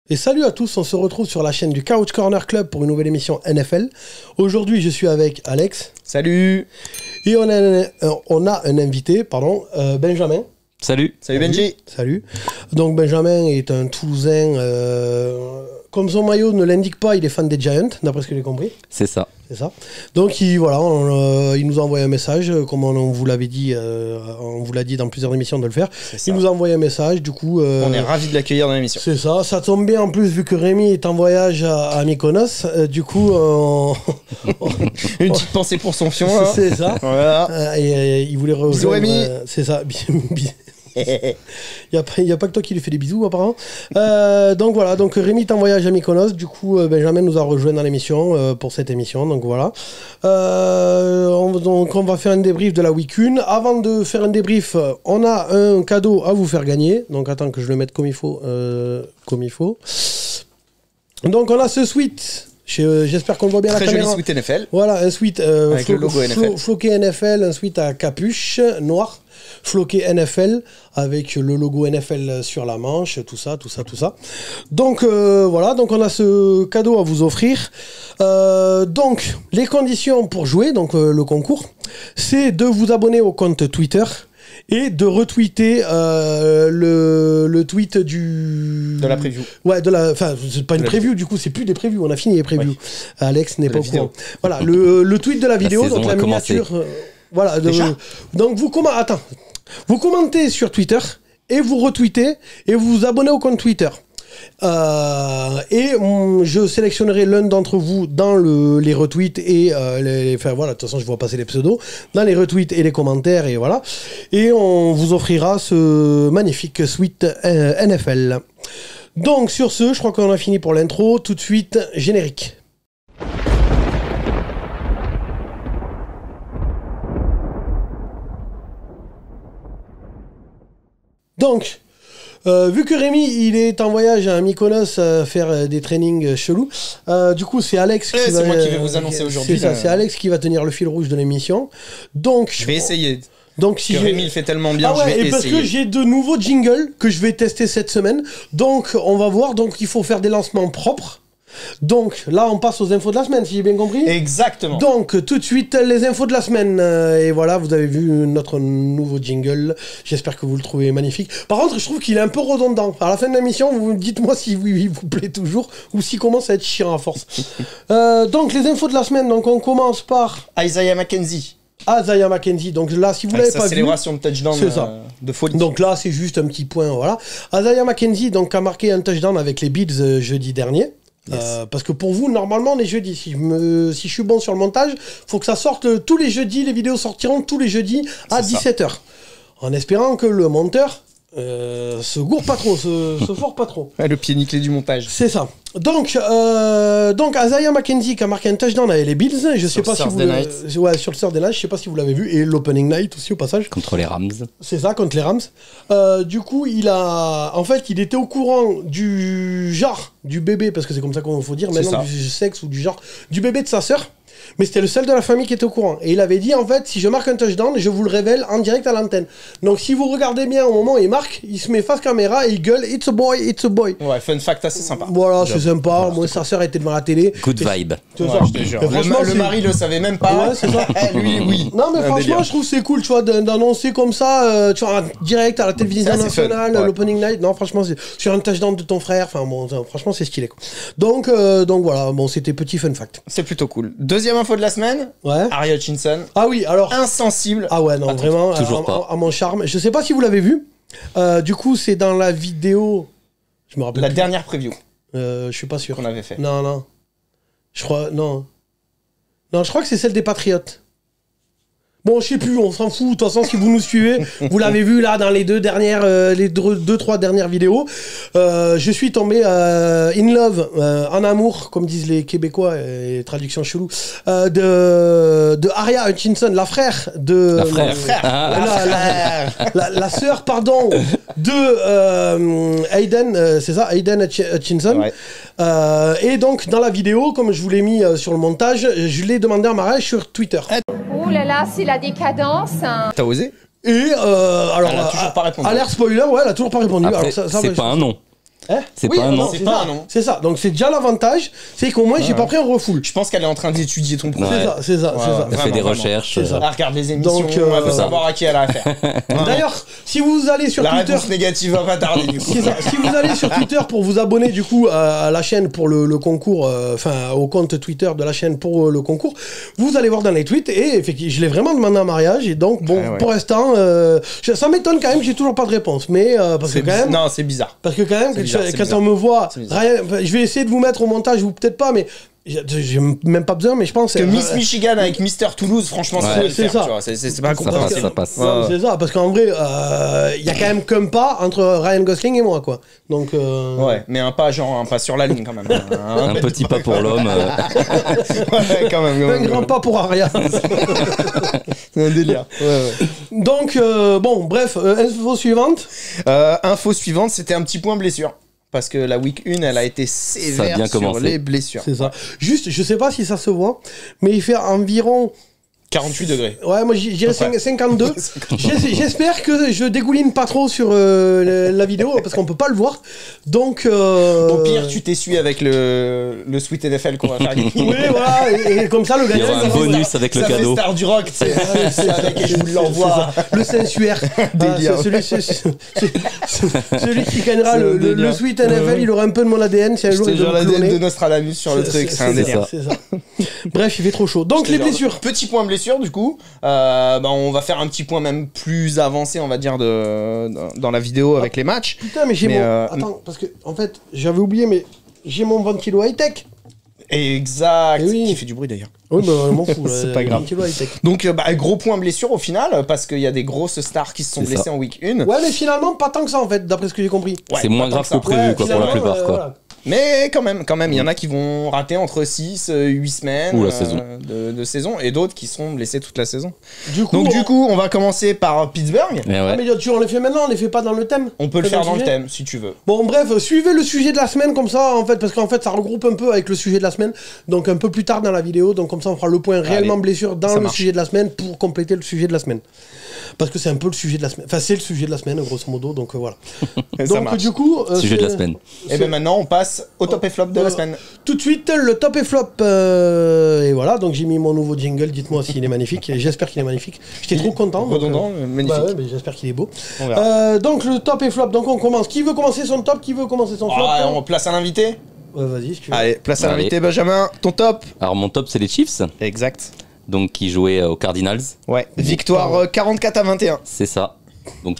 Et salut à tous, on se retrouve sur la chaîne du Couch Corner Club pour une nouvelle émission NFL. Aujourd'hui, je suis avec Alex. Salut. Et on a un invité, Benjamin. Salut. Salut Benji. Salut. Donc Benjamin est un Toulousain, comme son maillot ne l'indique pas, il est fan des Giants, d'après ce que j'ai compris. C'est ça. C'est ça. Donc il nous a envoyé un message, comme on vous l'avait dit, on vous l'a dit dans plusieurs émissions de le faire. Il nous a envoyé un message, du coup... on est ravis de l'accueillir dans l'émission. C'est ça, ça tombe bien en plus vu que Rémi est en voyage à Mykonos, du coup... Une petite pensée pour son fion. C'est ça. Voilà. Il voulait rejoindre... Bisous Rémi. C'est ça. Il n'y a pas que toi qui lui fais des bisous apparemment. Donc voilà, donc Rémi est en voyage à Mykonos, du coup Benjamin nous a rejoint dans l'émission pour cette émission, donc voilà. Donc on va faire un débrief de la week 1. Avant de faire un débrief, on a un cadeau à vous faire gagner, donc attends que je le mette comme il faut. Donc on a ce sweat. J'espère qu'on le voit bien à la caméra. Très joli sweat NFL. Voilà, un sweat avec le logo NFL. Floqué NFL, un sweat à capuche noir. Floqué NFL avec le logo NFL sur la manche, tout ça. Donc voilà, donc on a ce cadeau à vous offrir. Donc les conditions pour jouer, donc le concours, c'est de vous abonner au compte Twitter et de retweeter le tweet de la preview. Ouais, enfin c'est pas une preview, du coup c'est plus des previews, on a fini les previews. Oui. Alex n'est pas au courant. Voilà, le tweet de la vidéo, donc la miniature. Voilà, donc vous commentez sur Twitter et vous retweetez et vous vous abonnez au compte Twitter. Je sélectionnerai l'un d'entre vous dans les retweets et enfin voilà, de toute façon je vois passer les pseudos dans les retweets et les commentaires et voilà, et on vous offrira ce magnifique suite NFL. Donc sur ce, je crois qu'on a fini pour l'intro. Tout de suite, générique. Donc, vu que Rémi il est en voyage à Mykonos faire des trainings chelous, du coup c'est Alex qui c'est moi qui vais vous annoncer aujourd'hui. C'est ça, c'est Alex qui va tenir le fil rouge de l'émission. Donc je vais essayer. Donc si Rémi il fait tellement bien, je vais essayer. Parce que j'ai de nouveaux jingles que je vais tester cette semaine. Donc on va voir. Donc il faut faire des lancements propres. Donc là on passe aux infos de la semaine, si j'ai bien compris. Exactement. Donc tout de suite les infos de la semaine, et voilà, vous avez vu notre nouveau jingle. J'espère que vous le trouvez magnifique. Par contre je trouve qu'il est un peu redondant. À la fin de l'émission vous dites-moi si il vous plaît toujours ou s'il commence à être chiant à force. Donc les infos de la semaine, donc on commence par Isaiah McKenzie. Isaiah McKenzie, donc là si vous l'avez pas vu, célébration de touchdown de folie. Donc là c'est juste un petit point, voilà. Isaiah McKenzie donc a marqué un touchdown avec les Bills jeudi dernier. Yes. Parce que pour vous, normalement, on est jeudi. Si je suis bon sur le montage, faut que ça sorte tous les jeudis. Les vidéos sortiront tous les jeudis à 17h. En espérant que le monteur se gourre pas trop, se fore pas trop. Ouais, le pied nickelé du montage. C'est ça. Donc Isaiah McKenzie qui a marqué un touchdown avec les Bills. Je sais pas si vous sur le Thursday Night, je sais pas si vous l'avez vu, et l'opening night aussi au passage. Contre les Rams. C'est ça, contre les Rams. Du coup, il était au courant du genre du bébé, parce que c'est comme ça qu'on faut dire maintenant, du sexe ou du genre du bébé de sa sœur. Mais c'était le seul de la famille qui était au courant. Et il avait dit, en fait, si je marque un touchdown, je vous le révèle en direct à l'antenne. Donc si vous regardez bien au moment où il marque, il se met face caméra et il gueule, it's a boy, it's a boy. Ouais, fun fact assez sympa. Voilà, c'est sympa. Moi, sa sœur était devant la télé. Good vibe. Ouais, je te jure. Le mari le savait même pas. Ouais, c'est ça. Lui, oui. Non, mais franchement, je trouve que c'est cool, tu vois, d'annoncer comme ça, tu vois, en direct à la télévision nationale, l'opening night. Non, franchement, c'est sur un touchdown de ton frère. Enfin, bon, franchement, c'est stylé, quoi. Donc voilà, bon, c'était petit fun fact. C'est plutôt cool. Deuxième info de la semaine. Ouais. Ari Hutchinson. Ah oui, alors. Insensible. Ah ouais, non, vraiment, toujours pas. À mon charme. Je sais pas si vous l'avez vu. Du coup, c'est dans la vidéo. Je me rappelle. La dernière preview. Je suis pas sûr. Qu'on avait fait. Non. Je crois. Non, je crois que c'est celle des Patriotes. Bon, je sais plus, on s'en fout. De toute façon, si vous nous suivez, vous l'avez vu là dans les deux, trois dernières vidéos. Je suis tombé in love, en amour, comme disent les Québécois, et traduction chelou, de Aria Hutchinson, la frère de. La sœur, pardon, de Hayden, c'est ça, Hayden Hutchinson. Ouais. Et donc, dans la vidéo, comme je vous l'ai mis sur le montage, je l'ai demandé en mariage sur Twitter. Ouh là là, c'est la décadence. T'as osé? Et alors, elle a toujours pas répondu. Alerte spoiler, ouais, elle a toujours pas répondu. Après, c'est pas un nom. Hein C'est Oui, pas un non, nom. C'est c'est pas ça. un nom. C'est ça. Donc c'est déjà l'avantage, c'est qu'au moins j'ai pas pris un refoul. Je pense qu'elle est en train d'étudier ton projet. C'est ça, c'est ça, Ouais, c'est ça. Elle fait des Vraiment, recherches. C'est ça. Elle regarde les émissions, Donc, elle veut ça. savoir à qui elle a affaire. Vraiment. D'ailleurs, si vous allez sur La Twitter, réponse négative va pas tarder du coup. c'est ça. Si vous allez sur Twitter pour vous abonner du coup à la chaîne pour le concours, enfin au compte Twitter de la chaîne pour le concours, vous allez voir dans les tweets et effectivement, je l'ai vraiment demandé en mariage et donc bon, Ouais. pour l'instant, ça m'étonne quand même, j'ai toujours pas de réponse, mais parce que C'est quand même. Non, c'est bizarre. Parce que quand même, C'est bizarre, c'est quand bizarre. on me voit, C'est bizarre. Ryan, enfin, je vais essayer de vous mettre au montage, ou peut-être pas, mais j'ai même pas besoin, mais je pense Que Miss Michigan avec Mister Toulouse, franchement, ça Ouais, va le c'est faire, ça. tu vois. C'est pas Ça compliqué. passe, ça passe. Non, Ouais. c'est ça, parce qu'en vrai, il y a quand même qu'un pas entre Ryan Gosling et moi, quoi. Donc, Ouais, mais un pas sur la ligne quand même. Un petit pas pour l'homme. Ouais, quand même. un grand pas pour Aria. C'est un délire. Donc, bon, bref, info suivante. Info suivante, c'était un petit point blessure. Parce que la week 1, elle a été sévère bien sur commencé. les blessures. C'est ça. Juste, je sais pas si ça se voit, mais il fait environ. 48 degrés. Ouais, moi j'irais À peu près. 52. J'espère que je dégouline pas trop sur la vidéo parce qu'on peut pas le voir. Donc. Au pire, tu t'essuies avec le Sweet NFL qu'on va faire gagner. Oui, voilà, et comme ça le Il y gagnant. aura un ça bonus avec le Ça fait cadeau. Star du rock, tu sais. C'est avec et je vous l'envoie. Le sensuaire. Délire. Celui qui gagnera C'est un le délire. Sweet NFL, il aura un peu de mon ADN si un Je jour te il veut jure me l'ADN cloner. de Nostradamus sur le truc, c'est un c'est délire. ça. C'est ça. Bref, il fait trop chaud. Donc les blessures. Petit point blessure du coup. On va faire un petit point même plus avancé, on va dire, dans la vidéo avec les matchs. Putain, mais j'ai Mais, mon. Attends, parce que en fait, j'avais oublié, mais j'ai mon ventilo high-tech. Exact. Eh oui. Qui fait du bruit d'ailleurs. Oui, bah, je m'en fous. C'est pas grave. Ventilo high-tech. Donc gros point blessure au final, parce qu'il y a des grosses stars qui se sont C'est blessées ça. en week 1. Ouais, mais finalement, pas tant que ça en fait, d'après ce que j'ai compris. Ouais, C'est moins pas tant grave que que ça. prévu, quoi, pour la finalement, plupart, quoi. voilà. Mais quand même, il y en a qui vont rater entre 6, 8 semaines Ou la saison. de saison, et d'autres qui seront blessés toute la saison. Du coup, Donc du coup, on va commencer par Pittsburgh. Mais Ah, ouais. mais on les fait maintenant, on les fait pas dans le thème. On peut le C'est faire dans le sujet thème, si tu veux. Bon, bref, suivez le sujet de la semaine comme ça, en fait, parce qu'en fait, ça regroupe un peu avec le sujet de la semaine. Donc, un peu plus tard dans la vidéo, donc comme ça, on fera le point réellement blessure dans ça le marche. sujet de la semaine pour compléter le sujet de la semaine. Parce que c'est un peu le sujet de la semaine. Enfin, c'est le sujet de la semaine, grosso modo, donc voilà. Ça Donc, marche. du coup. Sujet de la c'est- semaine. Et bien maintenant, on passe au top et flop de la semaine. Tout de suite, le top et flop. Et voilà, donc j'ai mis mon nouveau jingle. Dites-moi s'il est magnifique. Et j'espère qu'il est magnifique. J'étais trop content. donc, Redondant, magnifique. bah ouais, mais j'espère qu'il est beau. On verra. Donc le top et flop. Donc on commence. Qui veut commencer son top? Qui veut commencer son flop? Ah, on place un invité. Ouais, vas-y, si tu veux. Allez, place à Allez. l'invité, Benjamin. Ton top. Alors mon top c'est les Chiefs, Exact. donc qui jouaient aux Cardinals, Ouais. Victoire 44-21. c'est ça. Donc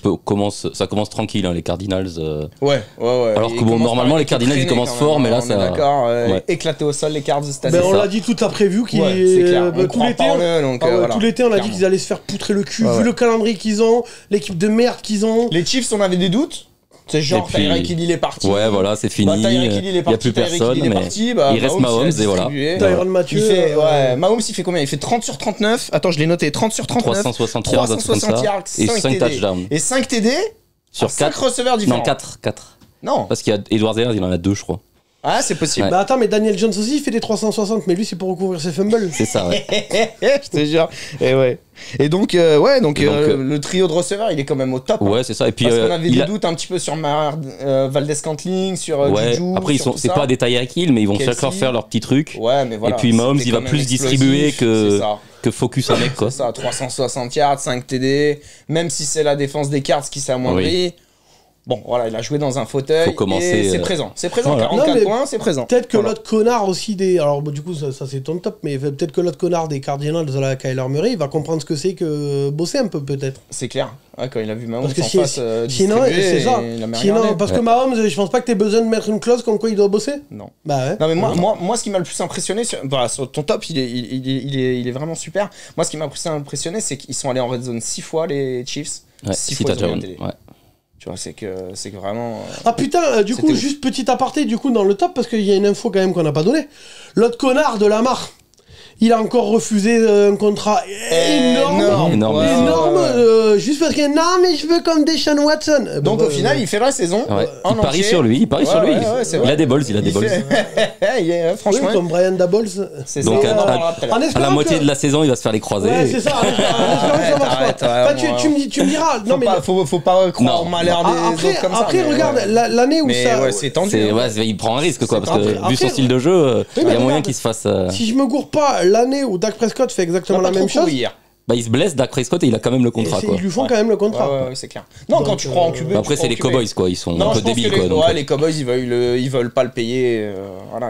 ça commence tranquille hein, les Cardinals. Ouais. Alors que bon, normalement, les Cardinals, ils commencent fort, mais là, ça- D'accord, Ouais. éclaté au sol les Cards cette année. Ben, on ça. l'a dit toute la prévue qui Ouais, c'est clair. bah, On croit pas en eux, donc, ah ouais, voilà. tout l'été on a dit Clairement. qu'ils allaient se faire poutrer le cul Ouais, vu ouais. le calendrier qu'ils ont, l'équipe de merde qu'ils ont. Les Chiefs, on avait des doutes. C'est genre Et puis- Tyreek Hill est parti. Ouais, voilà, c'est fini. Bah, Tyreek Hill, il est Il n'y a parti, plus Tyreek personne, Hill est mais parti, bah, il reste Mahomes, Mahomes il a et voilà. distribué. Tyrann Mathieu. Il fait, ouais, Mahomes il fait combien? Il fait 30 sur 39. Attends, je l'ai noté, 30 sur 39. 360 yards, un truc comme 360 ça, yards, et 5 5 TD. touchdowns. Et 5 TD Sur 5 4. receveurs différents. Non, 4. Non. Parce qu'il y a Edward Zeller, il en a 2, je crois. Ah, c'est possible. Bah attends, mais Daniel Jones aussi il fait des 360, mais lui c'est pour recouvrir ses fumbles. C'est ça, ouais. Je te jure. Et ouais. Et donc, le Donc, trio de receveurs, il est quand même au top. hein. Ouais, c'est ça. Et puis, Parce qu'on avait il des a- doutes un petit peu sur Valdez-Cantling, sur Ouais, Juju. après, sur tout c'est ça. pas des Tyreek Hill, mais ils vont Kelsey. chacun faire leur petit truc. Ouais, mais voilà. Et puis Mahomes, c'était il va quand même plus explosif, distribuer c'est ça. que focus un mec, quoi. C'est ça, 360 yards, 5 TD. Même si c'est la défense des Cards qui s'est amoindrie. Bon, voilà, il a joué dans un fauteuil. Faut commencer, et c'est présent. C'est présent, voilà. 44 Non, mais points, c'est présent. Peut-être que Voilà. l'autre connard aussi des. Alors bah, du coup ça c'est ton top, mais peut-être que l'autre connard des Cardinals de la Kyler Murray il va comprendre ce que c'est que bosser un peu peut-être. C'est clair. Ouais, quand il a vu Mahomes Parce que en face sinon distribuer, c'est ça. il a même Sinon, regardé. parce que Mahomes, je pense pas que t'aies besoin de mettre une clause comme quoi il doit bosser. Non. Bah ouais. Non mais moi ce qui m'a le plus impressionné sur ton top il est vraiment super. Moi ce qui m'a le plus impressionné c'est qu'ils sont allés en red zone 6 fois les Chiefs. Ouais, 6 si fois ils ont touchdowns, eu un TD. ouais. Tu vois c'est que vraiment Ah putain, du C'était coup, ouf. juste petit aparté du coup dans le top parce qu'il y a une info quand même qu'on n'a pas donnée. L'autre connard de Lamar, Il a encore refusé un contrat énorme, juste parce que non, mais je veux comme Deshaun Watson. Donc au final, il fait la saison. Ouais. En Il parie entier. sur lui, c'est il vrai. a des balls, Franchement, Oui, comme Brian Dabols. c'est Donc, ça. à- On en parlera tout à l'heure. En À la espérant moitié que- de la saison, il va se faire les croisés. Ouais, c'est ça. En espérant que ça marche Arrête, pas. ouais, Enfin, tu me diras. Non, mais Faut pas croire Non. au malheur des autres comme ça. après, mais regarde, ouais. l'année où Mais ça. ouais, c'est tendu. C'est- hein. ouais, il prend un risque, quoi, parce que Après- vu son style de jeu, Oui, il y mais a moyen regarde, qu'il se fasse. Si je me gourre pas, l'année où Dak Prescott fait exactement On va la pas même trop chose, courir. Bah, il se blesse, Dak Prescott, et il a quand même le contrat, et quoi. ils lui font quand même le contrat. Ouais, c'est clair. Non, Donc, quand tu crois en QB. Bah, après, tu c'est crois les en QB. Cowboys, quoi. Ils sont Non, un je peu pense que débiles, quoi. les, donc, ouais, les Cowboys, ils veulent pas le payer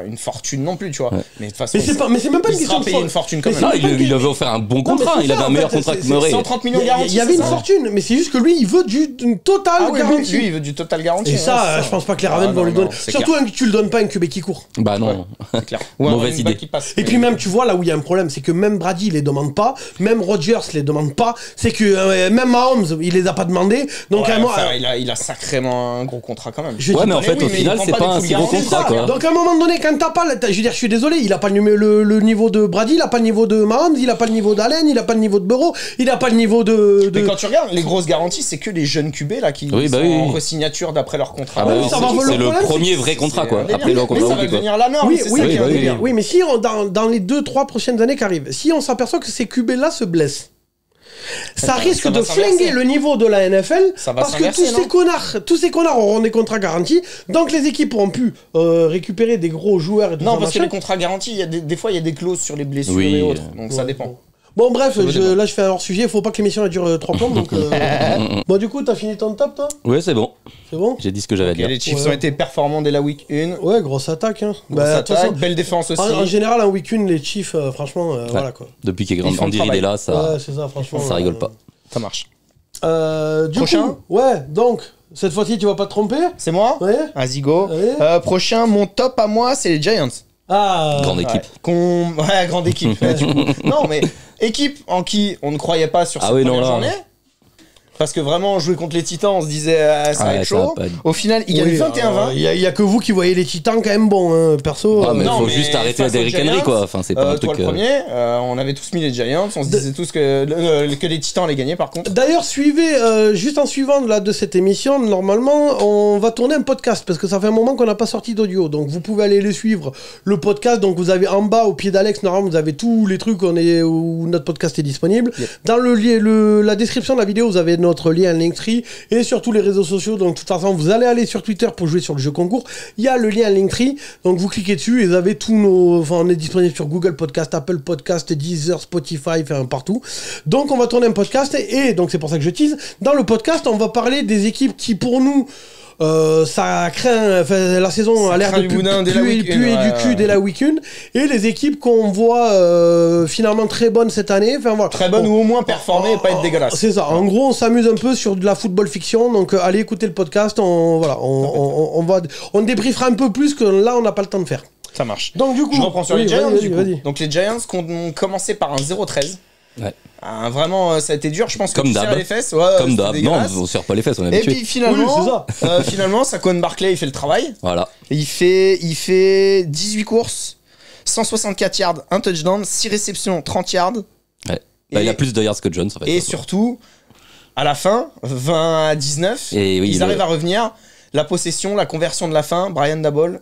une fortune non plus, tu vois. Ouais. Mais de toute façon, Mais c'est même pas une il question sera de payé une fortune quand Mais même. Non, c'est même pas il une- avait offert un bon mais contrat. c'est Il ça, avait un en meilleur fait, contrat que c'est Murray. 130 millions Il garantis. y avait c'est une ça fortune, mais c'est juste que lui, il veut d'une totale Ah oui, garantie. lui, il veut du total garanti. Et ouais, ça, c'est je pense pas que les Ravens Ah, vont non, lui donner. non, c'est Surtout que tu le donnes pas à un QB qui court. Bah, non. C'est clair. Ou un Mauvaise running back idée. qui passe. Et puis même, tu vois, là où il y a un problème, c'est que même Brady, il les demande pas, même Rodgers les demande pas, c'est que même Mahomes, il les a pas demandés. Donc, Ouais, à moi, enfin, il a sacrément un gros contrat quand même. je Ouais, dis mais pas- en fait, oui, au mais final, il c'est prend pas pas un des si gros full contrat, garanties, quoi. Donc à un moment donné, quand t'as pas, je veux dire, je suis désolé, il a pas le niveau de Brady, il a pas le niveau de Mahomes, il a pas le niveau d'Allen, il a pas le niveau de Burrow, il a pas le niveau de. Mais quand tu regardes, les grosses garanties, c'est que les jeunes QB là qui Oui, bah sont oui. en resignature d'après leur contrat. Ah bah oui, oui, ça va, c'est le le problème, premier c'est- vrai contrat, quoi. C'est un Après, le délire. Mais contrat ça va rookie, quoi. devenir la norme. Oui, c'est oui, ça qui est un oui, délire. Oui, mais si dans les 2-3 prochaines années qui arrivent, si on s'aperçoit que ces QB là se blessent. Ça risque ça va de s'inverser. flinguer le niveau de la NFL Ça va parce que s'inverser, tous ces connards auront des contrats garantis, donc les équipes auront pu récupérer des gros joueurs et tout Non, ça, parce que machin. les contrats garantis, il y a des fois il y a des clauses sur les blessures Oui. et autres, donc ça dépend. Bon bref, Ça dépend. là je fais un hors-sujet, faut pas que l'émission elle dure 3 plombes, donc... Bon du coup, t'as fini ton top toi? Ouais, c'est bon. C'est bon? J'ai dit ce que j'avais à Ok, dire. les Chiefs Ouais. ont été performants dès la week 1. Ouais, grosse attaque. Hein. Grosse de toute attaque, façon, belle défense aussi. en général, en week 1, les Chiefs, franchement, voilà quoi. Depuis qu'il Ils font le Andy Reid travail. est là, ça Ouais, c'est ça, franchement. rigole pas. Ça marche. Du Prochain coup, ouais, donc, cette fois-ci, tu vas pas te tromper? C'est moi Ouais. Vas-y, go. Ouais. Prochain, mon top à moi, c'est les Giants. Ah, Grande équipe. Ouais, grande équipe. Ouais, du coup. Non, mais équipe en qui on ne croyait pas sur Ah cette oui, non, première là. journée. Parce que vraiment, jouer contre les Titans, on se disait, ça va Ouais, être ça va chaud. pas être- Au final, il gagne 21-20. Il y a que vous qui voyez les Titans quand même bons, hein, perso. Ah, mais non, faut mais juste arrêter face aux Derrick Henry, Giants, quoi. Enfin, c'est pas un Toi truc. le premier, on avait tous mis les Giants, on se disait tous que les Titans allaient gagner par contre. D'ailleurs, suivez, juste en suivant là, de cette émission, normalement, on va tourner un podcast parce que ça fait un moment qu'on n'a pas sorti d'audio. Donc, vous pouvez aller le suivre, le podcast. Donc, vous avez en bas, au pied d'Alex, normalement, vous avez tous les trucs où notre podcast est disponible. Yep. Dans la description de la vidéo, vous avez notre lien Linktree et sur tous les réseaux sociaux. Donc, de toute façon, vous allez aller sur Twitter pour jouer sur le jeu concours. Il y a le lien Linktree. Donc, vous cliquez dessus et vous avez tous nos. Enfin, on est disponible sur Google Podcast, Apple Podcast, Deezer, Spotify, enfin, partout. Donc, on va tourner un podcast et donc, c'est pour ça que je tease. Dans le podcast, on va parler des équipes qui, pour nous, ça craint, enfin, la saison a l'air craint de du boudin dès la week-end, puer ouais, du cul ouais. dès la week-end, et les équipes qu'on voit finalement très bonnes cette année. Enfin, voilà. Très bonne ou au moins performer et pas être dégueulasse. C'est ça. En gros, on s'amuse un peu sur de la football fiction. Donc, allez écouter le podcast. On débriefera un peu plus que là, on n'a pas le temps de faire. Ça marche. Donc, du coup, Je reprends sur oui, les Giants vas-y, du coup. vas-y. Donc les Giants qui ont commencé par un 0-13. Ouais. Vraiment, ça a été dur. Je pense que Comme tu d'hab. serrais les fesses. Ouais, Comme c'était d'hab. Non, dégueulasse. on serre pas les fesses, on est Et habitué. puis finalement, Oui, c'est finalement, Saquon Barkley, il fait le travail. Voilà. Et il fait 18 courses, 164 yards, un touchdown, 6 réceptions, 30 yards. Ouais. Bah, Et- il a plus de yards que Jones, en fait. Et surtout, à la fin, 20-19, Et oui, ils arrivent à revenir. La possession, la conversion de la fin, Brian Daboll.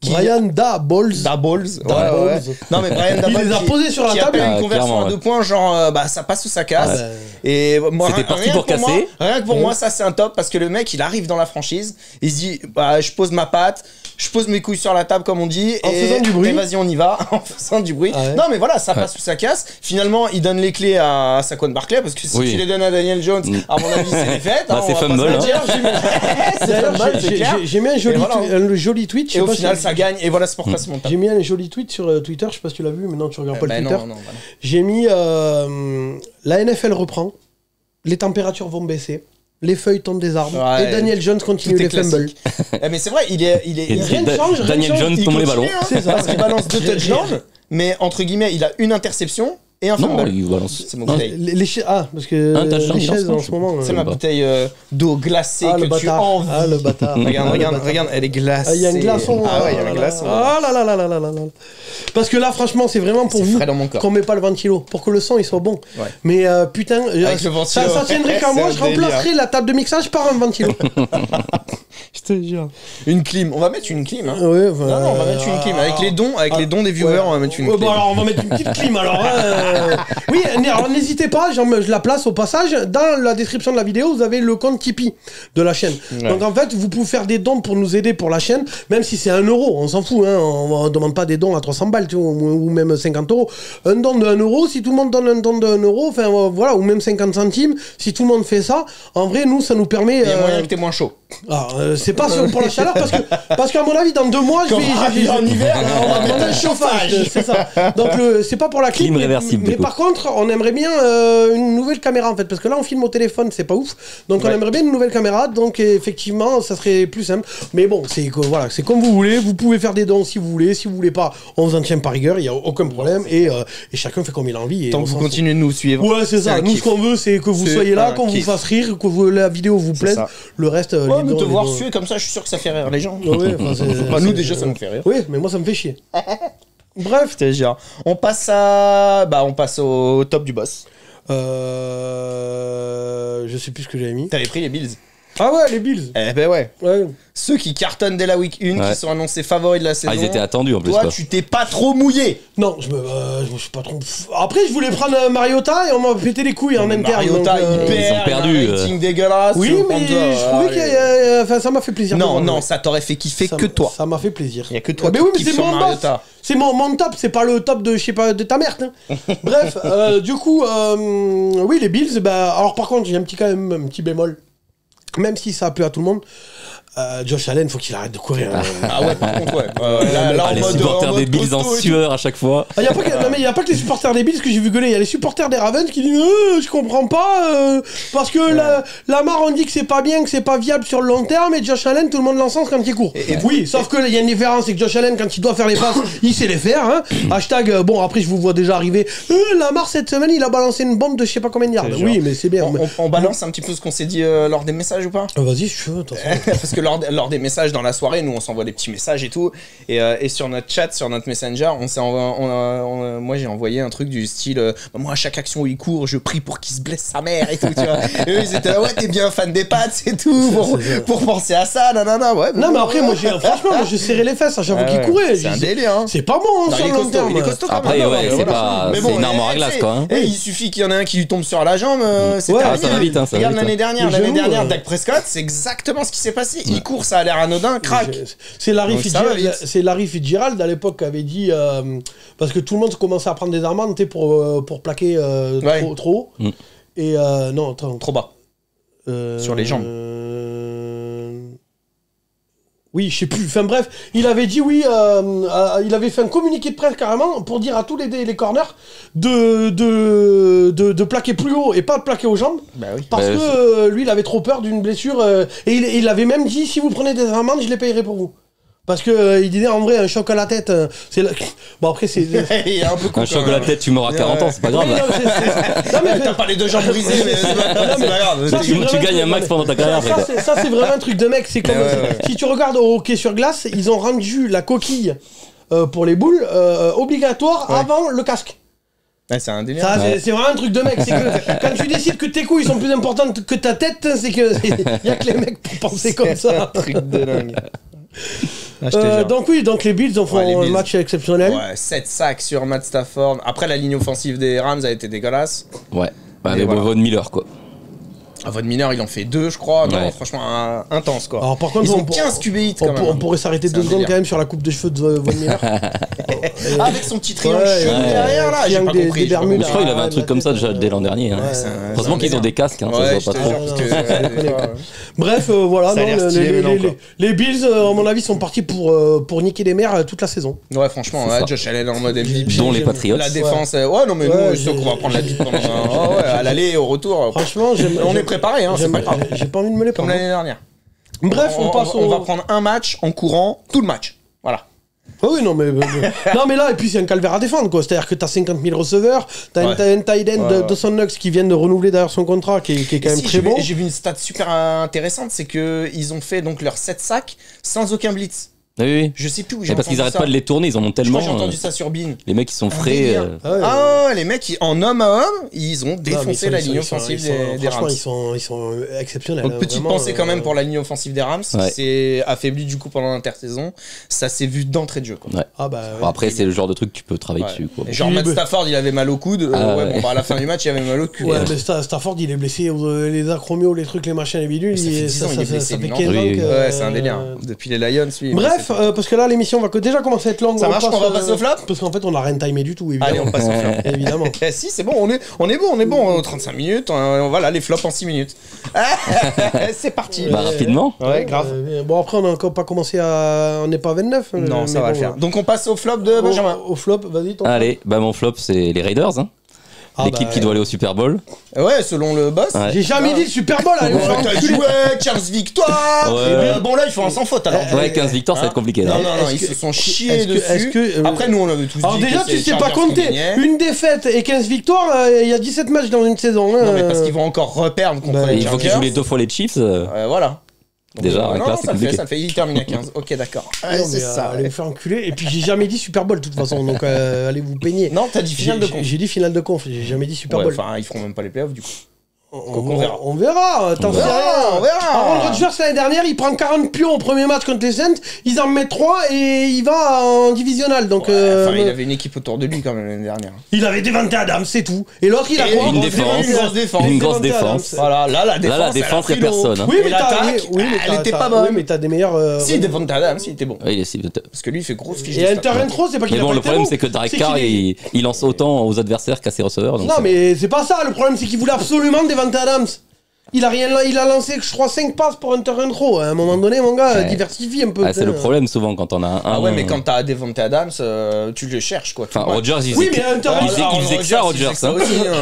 Brian Daboll. Dabolls. Dabolls. Ouais. Non mais Brian Daboll Il les a posés sur la qui table. appelle Ah, une conversion clairement, à 2 points, genre ça passe ou ça casse. Ah, Et moi, C'était parti pour moi, casser. rien que pour moi, ça c'est un top parce que le mec, il arrive dans la franchise, il se dit, bah, je pose ma patte, je pose mes couilles sur la table comme on dit, En faisant du bruit. et vas-y on y va, en faisant du bruit. Ah ouais. Non mais voilà, ça passe ou ça casse. Finalement, il donne les clés à Saquon Barkley parce que si Oui. tu les donnes à Daniel Jones, à mon avis, c'est les fêtes. Bah, hein, c'est on va pas fumble, se hein. mentir. C'est D'ailleurs, fumble, c'est clair. j'ai mis un joli, Et voilà. un joli tweet. je sais Et au pas final, si- ça gagne. Et voilà, c'est pourquoi c'est mon top. J'ai mis un joli tweet sur Twitter, je sais pas si tu l'as vu, mais non, tu regardes pas le Ben Twitter. non, voilà. J'ai mis la NFL reprend, les températures vont baisser, les feuilles tombent des arbres, Ouais. et Daniel Jones continue Tout est les fumbles. classique. Mais c'est vrai, il est Et rien ne Da- change, rien Daniel ne change. Jones il tombe les continue, ballons. hein, C'est ça. parce qu'il balance 2 touchdowns, mais entre guillemets, il a une interception et un Non, fumble. il balance. C'est mon Non, bouteille. Ah, parce que Un touchdown, les il lance chaises pas, en je ce moment. C'est ma bouteille d'eau glacée Ah, que le tu bâtard. envies. Ah, le bâtard. Regarde, elle est glacée. Ah, il y a un glaçon. Ah ouais, il y a un glaçon. Ah là là là là là là là. Parce que là, franchement, c'est vraiment pour C'est vous frais dans mon corps. qu'on met pas le ventilo, pour que le son il soit bon. Ouais. Mais putain, Avec le ventilo, ça tiendrait qu'à c'est moi, un je remplacerais la table de mixage par un ventilo. Je te jure. Une clim. On va mettre une clim. Hein. Ouais, enfin, Non, on va mettre une clim. Avec les dons des viewers, ouais. on va mettre une Ouais, clim. bah alors on va mettre une petite clim alors. Oui, alors n'hésitez pas, je la place au passage. Dans la description de la vidéo, vous avez le compte Tipeee de la chaîne. Ouais. Donc en fait, vous pouvez faire des dons pour nous aider pour la chaîne, même si c'est 1 euro, on s'en fout. Hein, on ne demande pas des dons à 300 balles tu vois, ou même 50 euros. Un don de 1 euro, si tout le monde donne un don de 1 euro, enfin voilà, ou même 50 centimes, si tout le monde fait ça, en vrai, nous, ça nous permet. Il y a moyen que t'aies moins chaud. C'est pas pour la chaleur parce qu'à mon avis dans 2 mois je vais en hiver, on va mettre un chauffage, c'est ça. Donc c'est pas pour la clim, Clim réversible, mais du coup. par contre on aimerait bien une nouvelle caméra en fait parce que là on filme au téléphone, c'est pas ouf. Donc on Ouais. aimerait bien une nouvelle caméra, donc effectivement ça serait plus simple. Mais bon, c'est que voilà, c'est comme vous voulez, vous pouvez faire des dons si vous voulez pas, on vous en tient par rigueur, il y a aucun problème et chacun fait comme il a envie et Tant on que vous s'en fout. continuez de nous suivre. Ouais, c'est ça. un Nous, ce kiff. qu'on veut, c'est que vous C'est soyez là, un qu'on vous kiff. fasse rire, que la vidéo vous plaise. ça. Le reste, Ouais, les mais dons, te les voir dons. suer comme ça, je suis sûr que ça fait rire les gens. Ouais, enfin, Bah, nous déjà ça nous fait rire. Oui, mais moi ça me fait chier. Bref. Je te jure. On passe au top du boss. Je sais plus ce que j'avais mis. T'avais pris les Bills. Ah ouais, les Bills. Eh ben ouais. Ouais. Ceux qui cartonnent dès la week 1, Ouais. qui sont annoncés favoris de la saison. Ah, ils étaient attendus en plus. Toi, quoi. tu t'es pas trop mouillé. Non, je me suis pas trop. Après, je voulais prendre Mariota et on m'a pété les couilles en interne. Mariota, donc, il perd, ils ont perdu, il a un rating dégueulasse. Oui, tu veux mais prendre toi, je trouvais allez. que enfin, ça m'a fait plaisir. de Non, voir, non, ouais. ça t'aurait fait kiffer Ça que m- toi. Ça m'a fait plaisir. Il y a que toi mais qui oui, mais kiffes c'est sur mon boss. Mariota. C'est mon top, c'est pas le top de, je sais pas, de ta mère. Hein. Bref, du coup, oui, les Bills, bah, alors par contre, j'ai quand même un petit bémol. Même si ça a plu à tout le monde, Josh Allen, faut qu'il arrête de courir. Hein. Ah ouais, par contre, ouais. Ah, les supporters des Bills en sueur à chaque fois. Il n'y a, a pas que les supporters des Bills que j'ai vu gueuler, il y a les supporters des Ravens qui disent je comprends pas, parce que Lamar on dit que c'est pas bien, que c'est pas viable sur le long terme, et Josh Allen, tout le monde l'encense quand il court. Oui, sauf que il y a une différence, c'est que Josh Allen, quand il doit faire les passes, il sait les faire. Hein. Hashtag, bon, après je vous vois déjà arriver, Lamar cette semaine, il a balancé une bombe de je sais pas combien de yards. Oui, mais c'est bien. On balance un petit peu ce qu'on s'est dit lors des messages ou pas? Vas-y, je veux, Parce que lors des messages dans la soirée, nous on s'envoie des petits messages et tout. Et sur notre chat, sur notre Messenger, moi j'ai envoyé un truc du style moi à chaque action où il court, je prie pour qu'il se blesse sa mère et tout, tu vois. Et eux ils étaient là, ouais, t'es bien fan des Pats et tout, pour penser à ça, nanana, ouais. Non, mais après, franchement, moi je serrais les fesses à chaque fois qu'il courait. C'est un délire, hein. C'est pas bon Non, sur il est le long costaud, terme. il est costaud quand Après, même. ouais, Non, c'est voilà. pas- Mais c'est une armoire à glace, quoi, hein. Il suffit qu'il y en ait un qui lui tombe sur la jambe, c'est Ouais, terminé. ça va vite, hein, ça va Regarde vite, l'année dernière, Les genoux, Dak Prescott, c'est exactement ce qui s'est passé. Il court, ça a l'air anodin, crac. C'est Larry Donc ça va Fitzgerald, vite. c'est Larry Fitzgerald à l'époque qui avait dit parce que tout le monde commençait à prendre des amendes tu sais, pour plaquer Ouais. trop haut. Mm. Et non, attends. Trop bas. Sur les jambes. Oui, je sais plus. Enfin bref, il avait dit oui, il avait fait un communiqué de presse carrément pour dire à tous les corners de plaquer plus haut et pas de plaquer aux jambes. Bah oui. Parce Bah, que lui, il avait trop peur d'une blessure. Et il avait même dit si vous prenez des amendes, je les payerai pour vous. Parce que il disait en vrai, un choc à la tête, bon après c'est. Il est un peu Un choc à la tête, tu meurs à 40 ans, c'est pas grave. Oui, non, non, mais T'as pas les deux jambes brisées, mais c'est pas grave. Ça, c'est Tu vraiment gagnes un max pendant ta carrière, ça, après, ça, c'est vraiment un truc de mec. C'est comme Ouais. si tu regardes au hockey sur glace, ils ont rendu la coquille pour les boules obligatoire Ouais. avant le casque. Ouais, c'est un délire. Ça, c'est vraiment un truc de mec. C'est que quand tu décides que tes couilles sont plus importantes que ta tête, c'est que y a que les mecs pour penser comme ça. Un truc de dingue. Ah, je te jure. Donc oui, donc les Bills en font Ouais, les un Bills. match exceptionnel. Ouais, 7 sacs sur Matt Stafford. Après, la ligne offensive des Rams a été dégueulasse. Ouais. Bah, Et les voilà. Von Miller, quoi. Von Miller, il en fait 2, je crois. Non, Ouais. franchement, intense, quoi. Alors par contre, Ils ont 15 QB hits, quand même. on pourrait s'arrêter C'est 2 un secondes délire. quand même sur la coupe de cheveux de Von Miller. Ah, avec son petit triangle Ouais, chevelu ouais. derrière, là, j'ai Triangle pas des- compris. des j'ai pas Bermudes, Je crois qu'il avait ouais, un truc comme ça déjà dès l'an dernier. hein. Ouais, c'est un- Heureusement qu'ils ont des casques, hein, ça Ouais, se je voit te pas trop. jure, parce que Ouais, des fois, Bref, voilà, Ça a non, l'air stylé, mais non, quoi. les Bills, à mon avis, sont partis pour niquer les mers toute la saison. Ouais, franchement, C'est ouais, ça. Josh Allen en mode MVP. Dont les Patriots. La défense, ouais, non, mais Ouais, nous, je sais qu'on va prendre la bite pendant à l'aller et au retour. Franchement, On est préparé, hein, c'est pas grave. J'ai pas envie de me les Comme prendre. l'année dernière. Bref, on passe on va au. prendre un match en courant tout le match. Voilà. Oui, non, mais là, et puis c'est un calvaire à défendre, quoi. C'est-à-dire que t'as 50 000 receveurs, t'as un tight end de Dawson Knox qui vient de renouveler d'ailleurs son contrat, qui est quand même très bon. J'ai vu une stat super intéressante, c'est qu'ils ont fait donc leurs 7 sacs sans aucun blitz. Oui, oui. Je sais plus où j'ai Mais parce entendu qu'ils arrêtent ça. pas de les tourner, ils en ont Je tellement. crois que j'ai entendu ça sur Bean. Les mecs, ils sont frais. Les mecs, en homme à homme, ils ont défoncé la ligne offensive des Rams. Franchement, ils sont exceptionnels. Donc, petite pensée quand même pour la ligne offensive des Rams, qui Ouais. s'est affaiblie du coup pendant l'intersaison. Ça s'est vu d'entrée de jeu, quoi. Ouais. Ah bah, Bon, après, c'est le genre de truc que tu peux travailler Ouais. dessus, quoi. Et genre, Matt Stafford, il avait mal au coude. À la fin du match, il avait mal au coude. Ouais, mais Stafford, il est blessé, les acromios, les trucs, les machins, les bidules. Ça fait 10 ans, il est blessé, ça fait lui, non 15 ans Oui, oui. que. Ouais, c'est un délire. Depuis les Lions, lui. Bref, parce que là, l'émission va déjà commencer à être longue. Ça marche, on va passer au flop. Parce qu'en fait, on n'a rien timé du tout, évidemment. Allez, on passe au flop. Évidemment. Si, c'est bon, on est bon, 35 minutes, voilà, les flops en 6 minutes. C'est parti. Bah, rapidement. Ouais, grave. Bon, après, on n'a encore pas commencé à. On n'est pas à 29. Non, ça mais va bon, le faire. Donc on passe au flop de Benjamin. Au flop, vas-y, ton Allez, bah, mon flop, c'est les Raiders, hein. Ah, L'équipe bah, qui doit aller au Super Bowl. Ouais, selon le boss. Ouais. J'ai jamais dit le Super Bowl, allez, Ouais, on va t'as enculer. joué 15 victoires. Ouais. Bon, là, il faut un sans faute alors. Ouais, 15 victoires, ça va être compliqué, là. Non, Est-ce ils que- se sont chiés est-ce dessus. que, Après, nous, on avait tous Alors dit déjà, que tu c'est sais les pas Chargers qui compter. gagnaient. Une défaite et 15 victoires, il y a 17 matchs dans une saison. Hein. Non, mais parce qu'ils vont encore reperdre contre Bah, les Il faut qu'ils Chargers. jouent les 2 fois les Chiefs. Voilà. Donc, Déjà, non, avec là, c'est ça le fait, compliqué. ça le fait. Il termine à 15. Ok, d'accord. Non, Ouais, mais, c'est ça. allez ouais. vous faire enculer. Et puis j'ai jamais dit Super Bowl de toute façon, donc allez vous peigner. Non, t'as dit finale de conf. J'ai dit finale de conf, j'ai jamais dit Super Ouais, Bowl. enfin, ils feront même pas les playoffs du coup. On verra. On verra, t'en On sais verra, rien. on verra. Aaron Rodgers l'année dernière, il prend 40 pions au premier match contre les Saints, ils en mettent 3 et il va en divisional. Donc, Ouais, enfin, il avait une équipe autour de lui quand même l'année dernière. il avait Devante Adams, c'est tout. Et l'autre, il a Et quoi une défense. Une grosse défense. Une grosse Devante Adams. défense. Voilà, là, la défense. Là, la défense, il n'y a personne. hein. Oui, Et mais l'attaque, elle était pas bonne. Oui, mais t'as des meilleurs. Si, Devante Adams, il était bon. Ouais, il est- Parce que lui, il fait grosse fiche Et de Hunter stats. Renfro, c'est pas qu'il Mais a bon, pas le été problème, bon. c'est que Derek C'est Carr, qu'il est- il lance autant aux adversaires qu'à ses receveurs. donc Non, c'est- mais c'est pas ça. Le problème, c'est qu'il voulait absolument Devante Adams. Il a lancé, je crois, 5 passes pour Hunter Renfro. À un moment donné, mon gars, Ouais. diversifie un peu. Ah, c'est le problème souvent quand on a un. Ah ouais, mais quand t'as Devante Adams, tu le cherches quoi. Enfin, Rodgers, il Oui, faisait mais Hunter il faisait- Renfro- il faisait que ça, Rodgers. hein.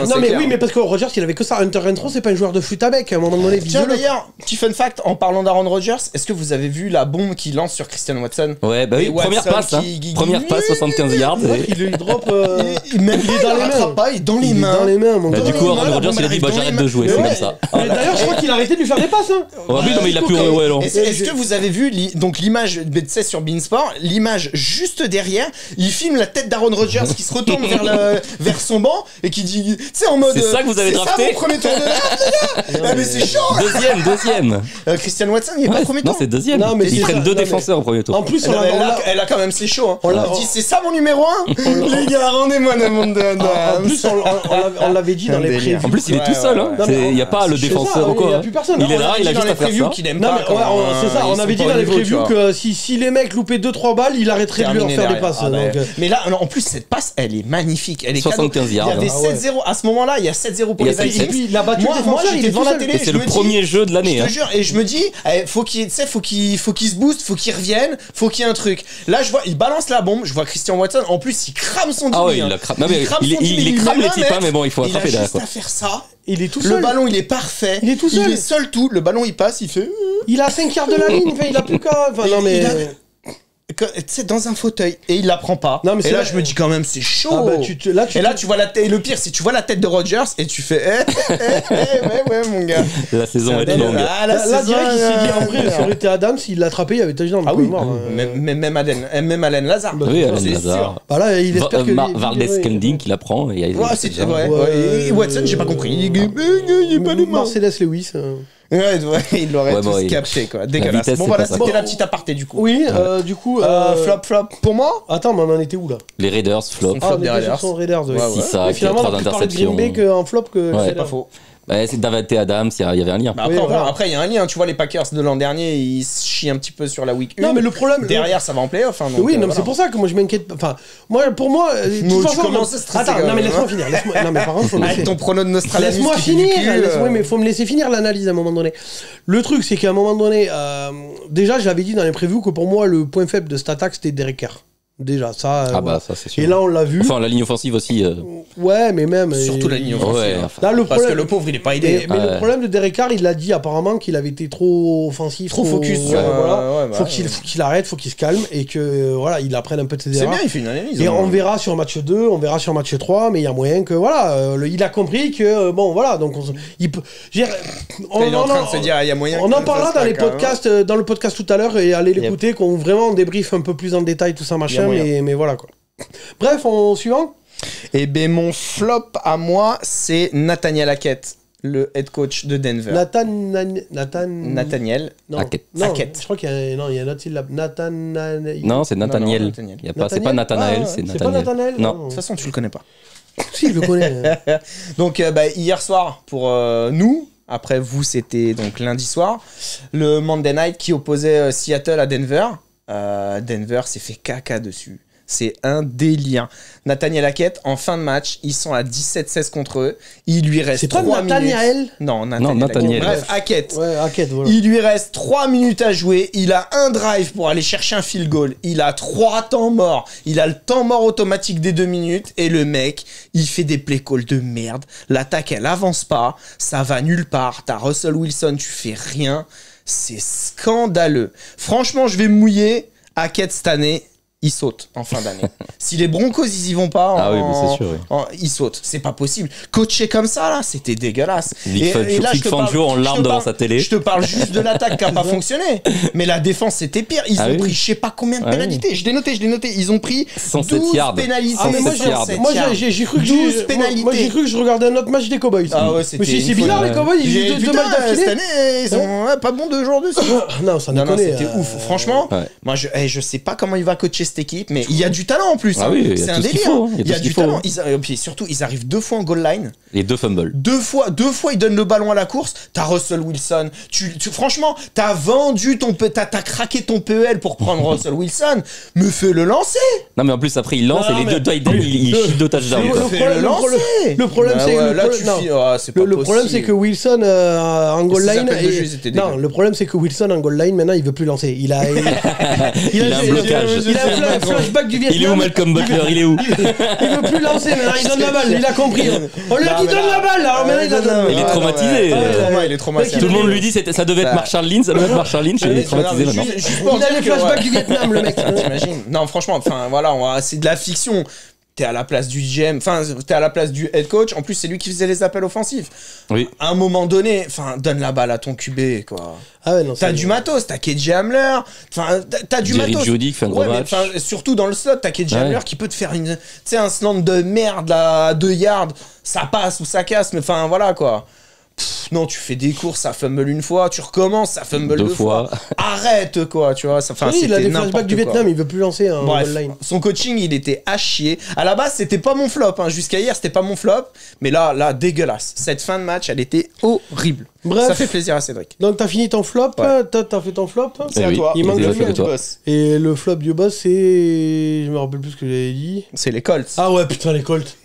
Non, mais oui, mais parce que Rodgers, il avait que ça. Hunter Renfro, c'est pas un joueur de flûte à bec. À un moment donné, Tiens vise-le. d'ailleurs, petit fun fact, en parlant d'Aaron Rodgers, est-ce que vous avez vu la bombe qu'il lance sur Christian Watson? Ouais, bah Et oui, première Watson passe. hein. qui- Première passe, 75 yards. Ouais, et- il drop. Même il est dans les mains. rattrape pas, il est dans les Il est mains. dans les mains, mon Bah, gars. du coup, la Aaron bombe Rodgers, il a dit arrive bah, dans j'arrête les de mains. jouer, Mais c'est ouais. comme ça. Mais d'ailleurs, je crois qu'il a arrêté de lui faire des passes. Hein. Ouais, non, mais il a plus. Ouais, non. Est-ce que vous avez vu donc l'image, tu sais, sur Beansport, l'image juste derrière, il filme la tête d'Aaron Rodgers qui se retourne vers son banc et qui dit, tu sais, en mode. C'est ça que vous avez c'est drafté ça mon premier tour de draft, les gars. Ah, mais c'est chaud. Deuxième. Christian Watson, il est pas Ouais, premier non, tour. c'est deuxième. Non, mais Ils c'est prennent ça, deux non, mais- défenseurs au premier tour. En plus, Elle a quand même, c'est chaud. Hein. on l'a- Elle dit, c'est ça mon numéro 1 Les gars, rendez-moi le monde de En plus, on l'avait dit dans les délire. prévus. En plus, il est Ouais, tout seul. ouais, hein. ouais. C'est- Il n'y a pas le c'est défenseur ça, ou oui, quoi. il y a hein. plus personne. Il est On là, il a juste à faire ça. qu'il aime Non, pas. mais c'est ça, on avait dit dans les previews que si les mecs loupaient 2-3 balles, il arrêterait de leur faire des passes. donc, Mais là, en plus, cette passe, elle est magnifique. Elle est 75 cadeau. yards, Il y avait hein. Ah ouais. 7-0. À ce moment-là, il y a 7-0 pour Il y les a Vikings. Et puis, il a battu le Moi, défenseur, il j'étais est devant tout la seul. télé. Et c'est je le me dis- premier jeu de l'année. Je hein. te jure, et je me dis, faut qu'il se booste, faut qu'il revienne, faut qu'il y ait un truc. Là, je vois, il balance la bombe, je vois Christian Watson, en plus, il crame son Ah ouais, DB, il hein. la crame. Non, mais crame il son DB, les crame met les un types, hein, mètre, mais bon, il faut il a attraper derrière. juste quoi. à faire ça. Il est tout Le seul. ballon, il est parfait. Il est tout seul. Il est seul tout. Le ballon, il passe, il fait. Il a 5 quarts de la ligne, enfin, il a plus qu'à. Enfin, non, mais. Il a- Tu sais, dans un fauteuil et il la prend pas. Non, mais et c'est là, vrai. je me dis quand même, c'est chaud. Ah bah, Et là, tu vois la tête. Et le pire, c'est que tu vois la tête de Rodgers et tu fais. Ouais, mon gars. La saison C'est est un longue. délire. Ah, la Là, saison, direct, il s'est dit en ouais. vrai, ça aurait été Adams, il l'a attrapé, il y avait touchdown. Ah oui, mort. même Allen Lazare. Oui, Allen C'est Lazare. sûr. Bah là, il espère que. Valdez Scanding qui la prend. Et Ouais, c'est vrai. Ouais. Et Watson, j'ai pas compris. Il est pas les mains. Mercedes Lewis. Ouais, il l'aurait Ouais, tous bon, capté, quoi. Dégueulasse. vitesse, Bon, c'est voilà, pas ça. c'était la petite aparté, du coup. Oui, du coup. Flop. Pour moi, Attends, mais on en était où là? Les Raiders, flop. Son Ah, flop on des était Raiders. sur son Raiders. Ouais. Ouais, Si ouais. ça, Mais finalement, trois on a plus parlé de Green interceptions. Bay qu'en flop que. Ouais. c'est pas faux. Ouais, c'est Davante Adams, il y avait un lien. Bah après, Oui, voilà. après, il y a un lien. Tu vois, les Packers de l'an dernier, ils se chient un petit peu sur la week 1. Non, mais le problème. Derrière, ça va en playoff. Hein, donc, Oui, non, mais voilà. c'est pour ça que moi je m'inquiète pas. Enfin, pour moi, de Nous, toute tu façon, commences à stresser Attends, quand non, mais même, laisse-moi hein. finir. Non, mais par contre, faut me Avec laisser. ton prono de Nostradamus. Laisse-moi qui fait du finir, cul, oui, mais faut me laisser finir l'analyse à un moment donné. Le truc, c'est qu'à un moment donné, déjà, j'avais dit dans les previews que pour moi, le point faible de cette attaque, c'était Derek Carr. Déjà, ça. Ah voilà. bah ça c'est sûr. Et là, on l'a vu. Enfin la ligne offensive aussi. Ouais, mais même. Surtout la ligne offensive. Ouais, hein. enfin, Là, le Parce problème, que le pauvre, il est pas aidé. mais le problème de Derek Carr, il a dit apparemment qu'il avait été trop offensif, Trop focus sur, voilà. ouais, bah, faut qu'il arrête, faut qu'il se calme et que voilà, il apprenne un peu de ses C'est erreurs. bien, il fait une analyse. Et hein. on verra sur match 2, on verra sur match 3, mais il y a moyen que voilà, il a compris que bon voilà, donc il peut. Il est en train de se dire, il y a moyen. On qu'il en me parlera fasse dans ça, les quand même. podcasts, dans le podcast tout à l'heure et allez l'écouter, qu'on vraiment débriefe un peu plus en détail tout ça machin, moyen. mais voilà quoi. Bref, on suivant. Et ben mon flop à moi, c'est Nathaniel Hackett, le head coach de Denver. Hackett. Nathaniel. Non, Hackett. je crois qu'il y a non, il y a un autre syllabe. Non, c'est Nathaniel. Non, Nathaniel. Y a pas, c'est pas Nathanaël, c'est C'est pas Nathaniel. Nathanaël. Non. De toute façon, tu le connais pas. Si, je le connais. Donc hier soir pour nous, après vous c'était donc lundi soir, le Monday Night qui opposait Seattle à Denver. Denver s'est fait caca dessus. C'est un délire. Nathaniel Hackett, en fin de match, ils sont à 17-16 contre eux. Il lui reste C'est pas 3 Nathaniel minutes. Non, Nathaniel. Nathaniel. Bref, Hackett. Ouais, Hackett, voilà. Il lui reste 3 minutes à jouer. Il a un drive pour aller chercher un field goal. Il a 3 temps morts. Il a le temps mort automatique des 2 minutes. Et le mec, il fait des play calls de merde. L'attaque, elle avance pas. Ça va nulle part. T'as Russell Wilson, tu fais rien. C'est scandaleux. Franchement, je vais me mouiller. Hackett cette année, il saute en fin d'année. Si les Broncos, ils y vont pas, Ah oui, mais c'est sûr, oui. ils sautent. C'est pas possible. Coacher comme ça, là, c'était dégueulasse. Vic Fangio en larmes devant sa télé. Je te parle juste de l'attaque qui a pas fonctionné. Mais la défense, c'était pire. Ils ont pris je sais pas combien de pénalités. Je l'ai noté. Ils ont pris 107 12 yards. pénalités. Ah, mais moi, 107 yards. j'ai cru que 12 pénalités. moi, j'ai cru que je regardais un autre match des Cowboys. Ah ouais, Mais c'était c'est une bizarre, folie. les Cowboys, ils J'ai- jouent deux putain, matchs cette d'affilée. année, ils sont pas bons 2 jours dessus. Non, ça Non, déconne. c'était ouf. Franchement, Ouais. moi, je sais pas comment il va coacher cette équipe, mais il y a du talent en plus. Ah hein. oui, il y a c'est tout un ce qu'il délire. faut, hein. Il y a tout ce du qu'il faut, talent. hein. Et puis surtout, ils arrivent 2 fois en goal line. Les 2 fumbles. Deux fois, ils donnent le ballon à la course. T'as Russell Wilson. Franchement, t'as vendu t'as craqué ton PEL pour prendre Russell Wilson. Me fais le lancer. Non mais en plus après il lance Non, et les mais- 2 tight ends il chie 2 touchdowns. Le quoi. Fais problème- le lancer. le problème, Bah c'est ouais, le là, problème- tu non. finis- ah, c'est pas Le problème, c'est possible. que Wilson en goal Ces line. appels de jeu, ils étaient Non, dégueux. le problème, c'est que Wilson en goal line, maintenant, il veut plus lancer. Il a un blocage. Il a un flashback du Vietnam. Il est où Malcolm Butler? Il est où? Il veut plus lancer, maintenant, il donne la balle. Il a compris. On lui a dit mais donne là- la balle, alors maintenant, il la donne. Il est traumatisé. Il est traumatisé. Tout le monde lui dit ça devait être Marshall Lynch, ça devait être Marshall Lynch, il est traumatisé maintenant. Il a les flashbacks du Vietnam, le mec. T'imagines? Non, franchement, enfin voilà, c'est de la fiction. T'es à la place du GM, enfin t'es à la place du head coach. En plus, c'est lui qui faisait les appels offensifs. Oui. À un moment donné, enfin donne la balle à ton QB, quoi. Ah ouais, non, T'as c'est- du matos, t'as KJ Hamler, enfin t'as du Jerry matos. Jeudy qui fait un gros Ouais, mais, match. enfin, surtout dans le slot, t'as KJ Ouais. Hamler qui peut te faire tu sais, un slant de merde à 2 yards, ça passe ou ça casse, mais enfin voilà quoi. Non, tu fais des courses, ça fumble une fois, tu recommences, ça fumble 2 fois. Arrête quoi, tu vois. Enfin, Oui, il a c'était des flashbacks n'importe du quoi. Vietnam, il veut plus lancer un Bref, goal line. son coaching, il était à chier. À la base, c'était pas mon flop. Hein. Jusqu'à hier, c'était pas mon flop. Mais là, dégueulasse. Cette fin de match, elle était horrible. Bref. Ça fait plaisir à Cédric. Donc t'as fini ton flop, Ouais. t'as fait ton flop. Eh oui, Il manque c'est le le flop mien. de toi. Et le flop du boss, c'est. Je me rappelle plus ce que j'avais dit. C'est les Colts. Ah ouais, putain, les Colts.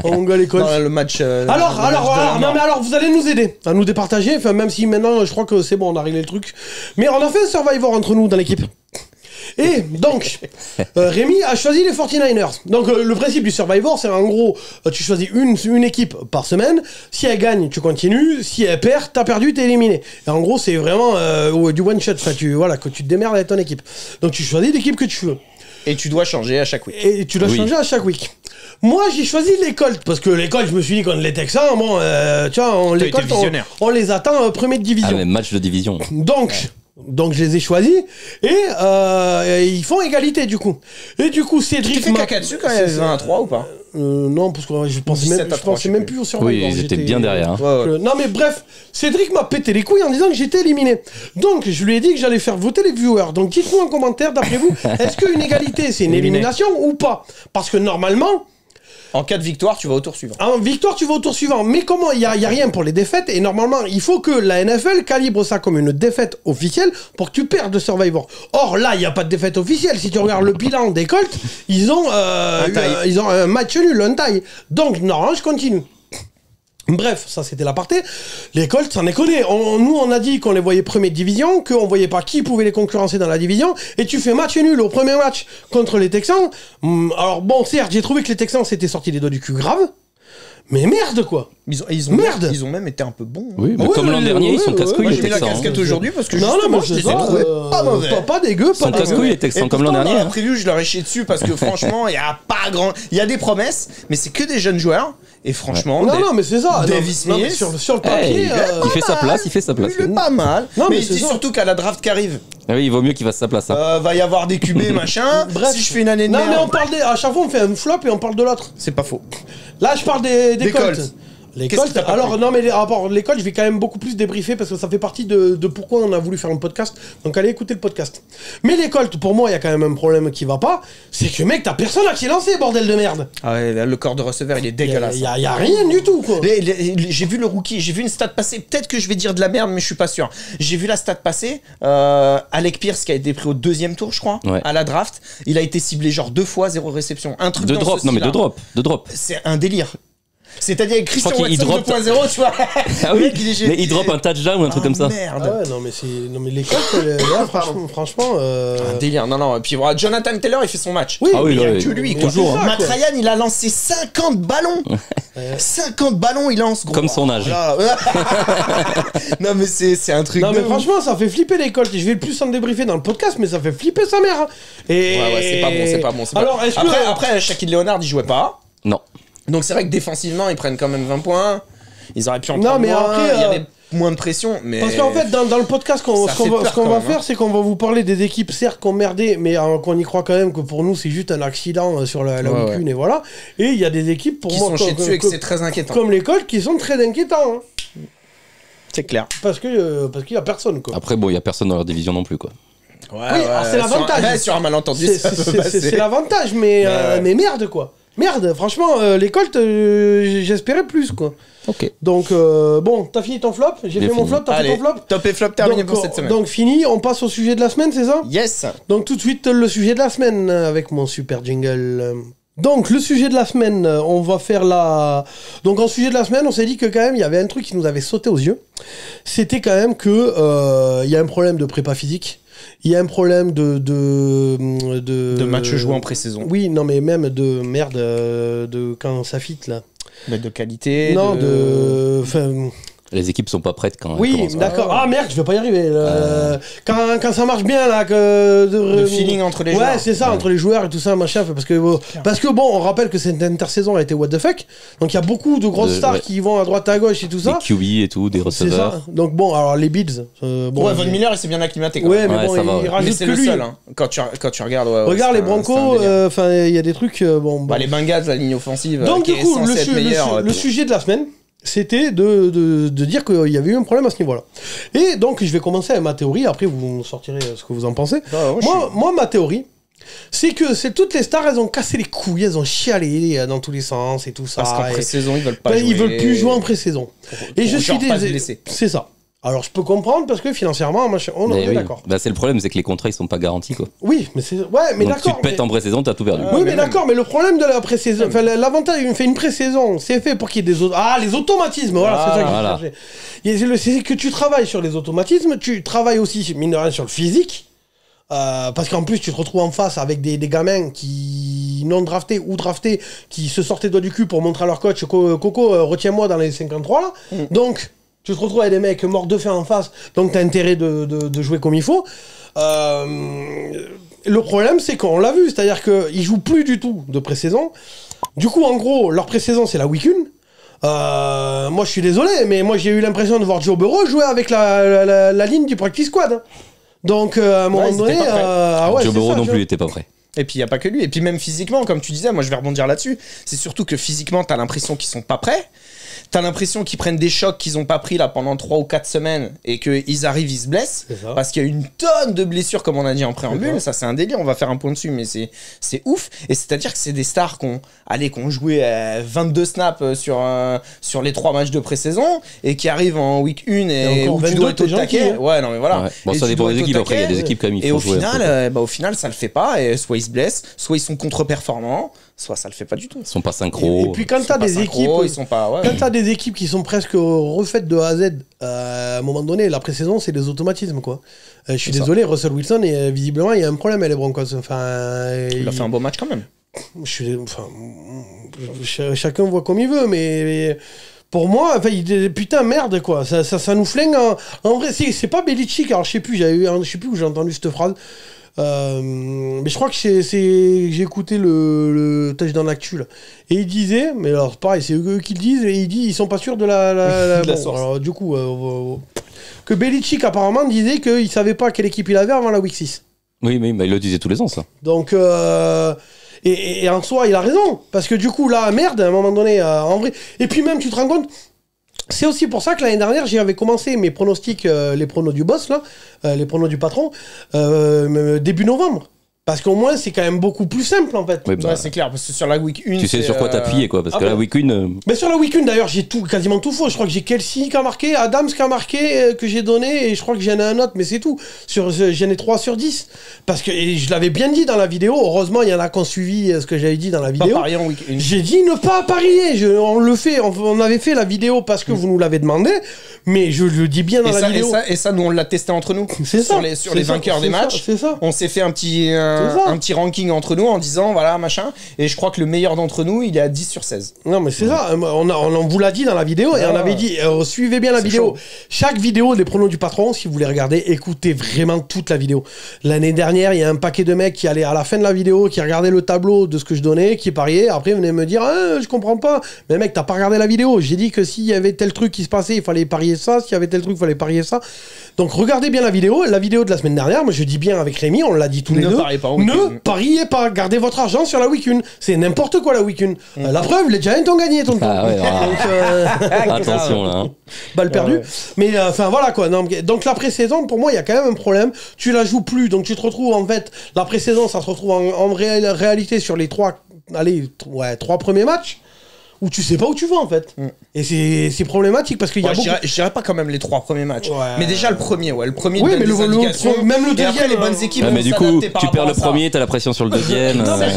Oh mon gars, les Colts. Dans le match. Non, mais alors, vous allez nous aider à nous départager. Enfin, même si maintenant, je crois que c'est bon, on a réglé le truc. Mais on a fait un Survivor entre nous dans l'équipe. Et donc, Rémi a choisi les 49ers. Donc, le principe du Survivor, c'est en gros, tu choisis une équipe par semaine. Si elle gagne, tu continues. Si elle perd, t'as perdu, t'es éliminé. Et en gros, c'est vraiment du one shot. Enfin, voilà, que tu te démerdes avec ton équipe. Donc, tu choisis l'équipe que tu veux. Et tu dois changer à chaque week. Et tu dois Oui. changer à chaque week. Moi, j'ai choisi les Colts parce que les Colts, je me suis dit qu'on les Texans, bon, tu vois, les été Colts, visionnaire. on les attend première Ah division. mais match de division. Donc je les ai choisis et ils font égalité du coup. Et du coup, Tu Cédric t'es fait caca dessus quand même, 20 à 3 ou pas? non, parce que je pensais 17 même, à je 3, pensais je sais même plus. plus au Survivor. Oui, ils étaient bien derrière. hein. Ouais, ouais. Non mais bref, Cédric m'a pété les couilles en disant que j'étais éliminé. Donc je lui ai dit que j'allais faire voter les viewers. Donc dites-moi en commentaire, d'après vous, est-ce qu'une égalité c'est une Éliminé. élimination ou pas? Parce que normalement, En cas de victoire, tu vas au tour suivant. en victoire tu vas au tour suivant. Mais comment il y a rien pour les défaites et normalement il faut que la NFL calibre ça comme une défaite officielle pour que tu perdes de Survivor. Or là il n'y a pas de défaite officielle. Si tu regardes le bilan des Colts, ils ont un match nul, un taille. Donc non, je continue. Bref, ça c'était l'aparté. Les Colts, sans déconner. Nous, on a dit qu'on les voyait première division, qu'on voyait pas qui pouvait les concurrencer dans la division, et tu fais match nul au premier match contre les Texans. Alors bon, certes, j'ai trouvé que les Texans s'étaient sortis les doigts du cul grave, mais merde quoi. Merde. Ils ont même été un peu bons. Oui, mais comme l'an dernier, ils sont casse-couilles, Moi, les j'ai mis la Texans. casquette aujourd'hui parce que Non, justement, mais je les ai ça, trouvés pas mauvais. Pas dégueu, Ils sont pas casse-couilles, dégueu. les Texans, Et comme l'an pourtant, dernier. dans la preview, je leur ai chié dessus parce que franchement, il y a pas grand. Il y a des promesses, mais c'est que des jeunes joueurs. Et franchement, Non, mais c'est ça. Davis Non, mais Mills, sur le papier. Il fait sa place, il fait sa place. il est pas mal. Non, mais mais c'est dis ça. surtout qu'à la draft qui arrive, Ah oui, il vaut mieux qu'il fasse sa place. Hein. va y avoir des QB machin. Bref. Si je fais une année de Non, merde, mais on parle à chaque fois, on fait un flop et on parle de l'autre. c'est pas faux. Là, je parle des Colts. Colts. Les Qu'est-ce Colts, que t'as pas alors pris non mais à part les Colts, je vais quand même beaucoup plus débriefer parce que ça fait partie de pourquoi on a voulu faire un podcast. Donc allez écouter le podcast. Mais les Colts, pour moi, il y a quand même un problème qui va pas, c'est que mec, t'as personne à qui lancer, bordel de merde. Ah ouais, là, le corps de receveur, il est dégueulasse. Il y a rien du tout quoi. J'ai vu le rookie, j'ai vu une stat passer. Peut-être que je vais dire de la merde, mais je suis pas sûr. J'ai vu la stat passer. Alec Pierce qui a été pris au 2e tour, je crois, Ouais. à la draft. Il a été ciblé genre 2 fois, 0 réception. Un truc De dans drop, ce non mais de style-là. drop. C'est un délire. C'est-à-dire avec Christian crois qu'il Watson drop- 2.0, tu vois. Ah Le oui, mec, mais il drop un touchdown ou un truc comme ça. Merde. Ah ouais, non mais les Colts, là, franchement. Un délire, non. Et puis voilà, Jonathan Taylor, il fait son match. Oui, Ah oui, il y a ouais, que lui, mais quoi. toujours, hein. Matt Ryan, il a lancé 50 ballons. 50 ballons, il lance, gros. Comme son âge. Voilà. Non, mais c'est un truc. Non de mais ouf. franchement, ça fait flipper les Colts. Je vais plus en débriefer dans le podcast, mais ça fait flipper sa mère. Hein. Et Ouais, c'est pas bon. Alors, est-ce que Après, Shaquille Leonard, il jouait pas. Non. Donc c'est vrai que défensivement, ils prennent quand même 20 points. Ils auraient pu en Non, prendre mais moins. après, Il y avait moins de pression. Mais... Parce qu'en fait, dans le podcast, Ça ce qu'on fait va, peur ce qu'on quand va même, faire, hein. c'est qu'on va vous parler des équipes, certes, qui ont merdé, mais qu'on y croit quand même que pour nous, c'est juste un accident sur la Ouais, week 1 et voilà. Et il y a des équipes, pour qui moi, sont chiés dessus et que c'est très inquiétant. comme les Colts, qui sont très inquiétants. Hein. C'est clair. Parce qu'il y a personne, quoi. Après, bon, il y a personne dans leur division non plus, quoi. Ouais, alors c'est l'avantage. Sur un malentendu, C'est ça peut passer. c'est l'avantage, mais merde, quoi. Merde, franchement, les Colts, j'espérais plus, quoi. Ok. Donc, bon, t'as fini ton flop? J'ai fait mon fini. flop, t'as fait Allez, ton flop? top et flop terminé Donc, pour cette semaine. Donc, fini, on passe au sujet de la semaine, c'est ça? Yes. Donc tout de suite, le sujet de la semaine avec mon super jingle. Donc le sujet de la semaine, on va faire la... Donc en sujet de la semaine, on s'est dit que quand même, il y avait un truc qui nous avait sauté aux yeux. C'était quand même que il y a un problème de prépa physique. Il y a un problème de matchs joués en pré-saison. Oui, non mais même de merde, de quand ça fit là. De qualité. Non, enfin, Les équipes sont pas prêtes quand elles oui, commencent. d'accord. Ah merde, je vais pas y arriver. Quand ça marche bien là, que Le feeling entre les joueurs. Ouais, c'est ça, entre les joueurs et tout ça, machin. Parce que bon, on rappelle que cette intersaison a été what the fuck. Donc il y a beaucoup de grosses stars Ouais. qui vont à droite à gauche et tout Des ça. QB et tout, des C'est receveurs. ça. Donc bon, alors les Bills. Bon, Ouais, Von Miller, il s'est bien acclimaté quand Ouais, même. mais Ouais, bon, ça va, il ouais. Mais rajoute c'est que le lui. seul, hein. Quand tu regardes. Ouais, Regarde c'est les un Broncos, délire. enfin, il y a des trucs. Bon. Bah, les Bengals, la ligne offensive. Donc qui du est coup, censée être meilleure, le sujet de la semaine, c'était de dire qu'il y avait eu un problème à ce niveau-là. Et donc, je vais commencer avec ma théorie. Après, vous sortirez ce que vous en pensez. Ah, ouais, Moi, ma théorie, c'est que toutes les stars, elles ont cassé les couilles, elles ont chialé dans tous les sens et tout ça. Parce qu'en et- pré-saison, ils veulent pas ben, jouer. ils veulent plus jouer en pré-saison. Et je genre suis pas se blesser. C'est ça. Alors, je peux comprendre parce que financièrement, machin, on Mais est oui. d'accord. Bah, c'est le problème, c'est que les contrats ils sont pas garantis, quoi. Oui, mais c'est. Ouais, mais Donc d'accord. tu te pètes mais- en pré-saison, t'as tout perdu. Ouais. Oui, mais mais même. d'accord, mais le problème de la pré-saison, enfin l'avantage, il me fait une pré-saison, c'est fait pour qu'il y ait des les automatismes, voilà, c'est ça que Voilà. je cherchais. C'est que tu travailles sur les automatismes, tu travailles aussi, mine de rien, sur le physique, parce qu'en plus, tu te retrouves en face avec des gamins qui non draftés ou draftés, qui se sortaient doigt du cul pour montrer à leur coach, Coco, retiens-moi dans les 53, là. Donc, tu te retrouves avec des mecs morts de faim en face, donc t'as intérêt de jouer comme il faut. Le problème, c'est qu'on l'a vu, c'est-à-dire qu'ils jouent plus du tout de pré-saison. Du coup, en gros, leur pré-saison, c'est la week 1. Moi, je suis désolé, mais moi, j'ai eu l'impression de voir Joe Burrow jouer avec la ligne du practice squad. Hein. Donc, à un moment ils étaient donné, pas prêts. ouais, Joe c'est Burrow ça, non Joe. plus, il était pas prêt. Et puis il y a pas que lui. Et puis même physiquement, comme tu disais, moi je vais rebondir là-dessus. C'est surtout que physiquement, t'as l'impression qu'ils sont pas prêts. T'as l'impression qu'ils prennent des chocs qu'ils ont pas pris là pendant 3 ou 4 semaines et qu'ils arrivent, ils se blessent. C'est ça. Parce qu'il y a une tonne de blessures, comme on a dit en préambule. C'est Ça, c'est un délire. On va faire un point dessus, mais c'est ouf. Et c'est-à-dire que c'est des stars qui ont joué 22 snaps sur les 3 matchs de pré-saison et qui arrivent en week 1 et encore où tu 22, dois être au t'es gentil, taquet. hein. Ouais, non, mais voilà. Ouais. Bon, Et ça tu dépend dois des être au équipes. Après, il y a taquet. des équipes quand même, il Et faut au jouer. final, au final, ça le fait pas. Et soit ils se blessent, soit ils sont contre-performants, soit ça le fait pas du tout. Ils sont pas synchro. Et puis quand t'as Ils sont pas des synchro, équipes, ils sont pas. Ouais. quand t'as des équipes qui sont presque refaites de A à Z, à un moment donné, la pré-saison, c'est des automatismes, quoi. Je suis désolé, Russell Wilson, visiblement, il y a un problème avec les Broncos. Enfin, il a fait un beau match quand même. Chacun voit comme il veut, mais pour moi, enfin, putain, merde, quoi. Ça nous flingue. En vrai, c'est pas Belichick, alors je sais plus où j'ai entendu cette phrase. Mais je crois que j'ai écouté le touchdown d'actu là. Et il disait, mais alors pareil, c'est eux qui le disent, et il dit ils sont pas sûrs de la source. Alors, du coup, que Belichick apparemment disait qu'il savait pas quelle équipe il avait avant la Week 6. Oui, mais il le disait tous les ans, ça. Donc, et en soi, il a raison. Parce que du coup, là, merde, à un moment donné, en vrai. Et puis même, tu te rends compte, c'est aussi pour ça que l'année dernière, j'avais commencé mes pronostics, les pronos du boss, là, les pronos du patron, début novembre. Parce qu'au moins, c'est quand même beaucoup plus simple, en fait. Oui, bah, ouais, c'est clair, parce que sur la week 1... Tu sais sur quoi t'appuyer, quoi. Parce que la week 1... Mais sur la week 1, d'ailleurs, j'ai quasiment tout faux. Je crois que j'ai Kelsey qui a marqué, Adams qui a marqué, que j'ai donné, et je crois que j'en ai un autre, mais c'est tout. J'en ai 3 sur 10. Parce que, et je l'avais bien dit dans la vidéo, heureusement, il y en a qui ont suivi ce que j'avais dit dans la vidéo. Pas parier en week 1. J'ai dit ne pas parier. On avait fait la vidéo parce que vous nous l'avez demandé, mais je le dis bien dans la vidéo. Et ça, nous, on l'a testé entre nous. C'est ça. Sur les vainqueurs des matchs. C'est ça. On s'est fait un petit ranking entre nous en disant voilà machin, et je crois que le meilleur d'entre nous il est à 10 sur 16. Non mais c'est ça, on vous l'a dit dans la vidéo, et on avait dit suivez bien la vidéo. Chaud. Chaque vidéo des pronos du patron, si vous voulez regarder, écoutez vraiment toute la vidéo. L'année dernière, il y a un paquet de mecs qui allaient à la fin de la vidéo, qui regardaient le tableau de ce que je donnais, qui pariaient, après venaient me dire je comprends pas, mais mec, t'as pas regardé la vidéo. J'ai dit que s'il y avait tel truc qui se passait, il fallait parier ça, s'il y avait tel truc, il fallait parier ça. Donc regardez bien la vidéo de la semaine dernière. Moi je dis bien avec Rémi, on l'a dit tous les deux, ne pariez pas, gardez votre argent sur la week 1. C'est n'importe quoi la week 1. La preuve, les Giants ont gagné ton temps. Ah ouais, voilà. Attention là. Hein. Balle perdue. Mais enfin voilà quoi. Non, donc la pré-saison, pour moi, il y a quand même un problème. Tu la joues plus, donc tu te retrouves en fait, la pré-saison, ça se retrouve en réalité sur les 3 premiers matchs, où tu sais pas où tu vas en fait. Et c'est problématique parce qu'il y a beaucoup... Je dirais pas quand même les 3 premiers matchs. Mais déjà le premier, le premier oui, donne mais des indications. même le et deuxième. après les bonnes équipes mais du coup, s'adapter par tu perds rapport le à ça. premier, t'as la pression sur le deuxième. Non, mais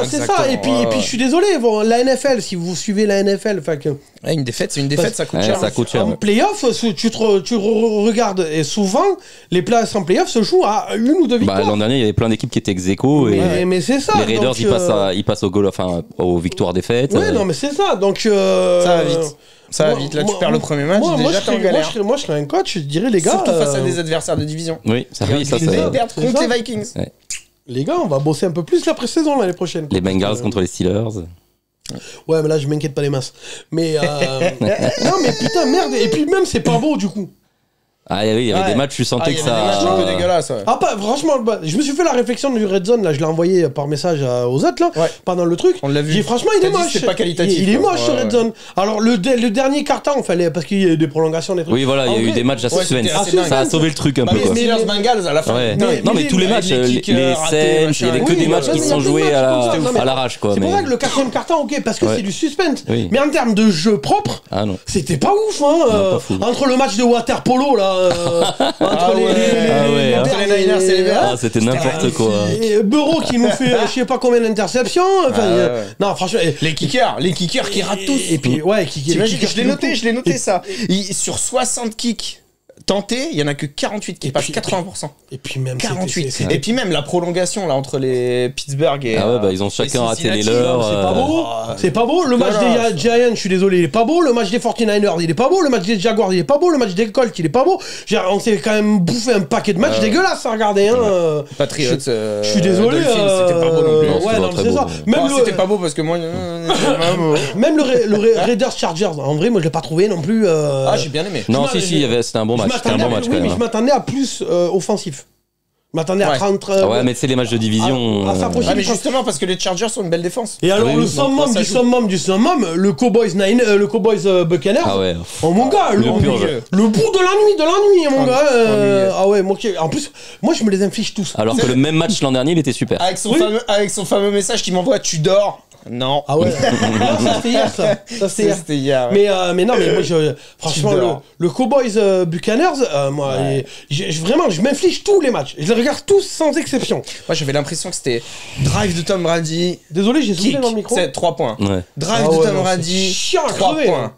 c'est ça. Et puis je suis désolé, la NFL, si vous suivez la NFL, enfin que... une défaite, c'est une défaite, ça coûte Ouais, cher. ça coûte cher. En playoff, tu regardes, et souvent, les places en playoff se jouent à 1 ou 2 victoires. L'an dernier, il y avait plein d'équipes qui étaient ex-aequo, et mais c'est ça. les Raiders, donc, ils passent au goal, enfin, aux victoires-défaites. Ouais, non, mais c'est ça. Donc, ça va vite. Ça va vite. Là, tu perds le premier match, déjà t'es en galère. Moi, je serais un coach, je dirais, les gars. Surtout face à des adversaires de division. Oui, ça. Ils perdent contre les Vikings. Ouais. Les gars, on va bosser un peu plus la pré-saison l'année prochaine. Les Bengals contre les Steelers. Ouais, mais là, je m'inquiète pas des masses. Mais non, mais putain, merde. Et puis même, c'est pas beau du coup. Ah oui, il y avait des matchs, tu sentais que ça. Il y avait des matchs un peu dégueulasses, ouais. Ah, pas, franchement, je me suis fait la réflexion du Red Zone, là, je l'ai envoyé par message aux autres, là, pendant le truc. On l'a vu. J'ai dit, franchement, il est moche. C'est pas qualitatif. Il est moche, ce Red Zone. Alors, le dernier carton, parce qu'il y a eu des prolongations, des trucs. Oui, voilà, il y a eu des matchs à suspense. Ça a sauvé le truc un peu, quoi. Mais les Bengals, à la fin. Non, mais tous les matchs, les Saints, il y avait que des matchs qui se sont joués à l'arrache, quoi. C'est pour ça que le 4e carton, ok, parce que c'est du suspense. Mais en termes de jeu propre, c'était pas ouf, hein. Entre le match de waterpolo, là. Entre les Niners et les Bears. C'était n'importe quoi. Bureau qui nous fait je sais pas combien d'interceptions. Non, franchement. Les kickers qui ratent tous. Et puis, ouais, je l'ai noté ça. Sur 60 kicks tentés, il y en a que 48 qui passent 80%. Et puis même 48. Et puis même la prolongation là entre les Pittsburgh et ah ouais, ils ont chacun raté les leurs. C'est pas beau. C'est pas beau. Le match des Giants, je suis désolé, il est pas beau. Le match des 49ers, il est pas beau. Le match des Jaguars, il est pas beau. Le match des Colts, il est pas beau. On s'est quand même bouffé un paquet de matchs dégueulasses à regarder. Patriots. Je suis désolé. C'était pas beau non plus. Ouais, non, c'est ça. Même c'était pas beau parce que moi. Même le Raiders Chargers, en vrai, moi je l'ai pas trouvé non plus. Ah, j'ai bien aimé. Non, si, c'était un bon match. C'était un bon match quand même. Je m'attendais à plus offensif. Je m'attendais à 30. Ouais, mais c'est les matchs de division. Mais justement, parce que les Chargers sont une belle défense. Et alors, le summum du summum, le Cowboys Buccaneers. Ah ouais. Oh mon gars, le bout de la nuit, mon gars. Ah ouais, en plus, moi je me les inflige tous. Alors que le même match l'an dernier, il était super. Avec son fameux message qui m'envoie tu dors. Non. Ah ouais. Non, ça c'était hier, ça. C'était hier. Ouais. Mais non, mais moi, franchement, le Cowboys Buccaneers, moi, vraiment, je m'inflige tous les matchs. Je les regarde tous sans exception. Moi, j'avais l'impression que c'était drive de Tom Brady. Désolé, j'ai soufflé dans le micro. C'est 3 points. Ouais. Drive de Tom Brady. 3 points.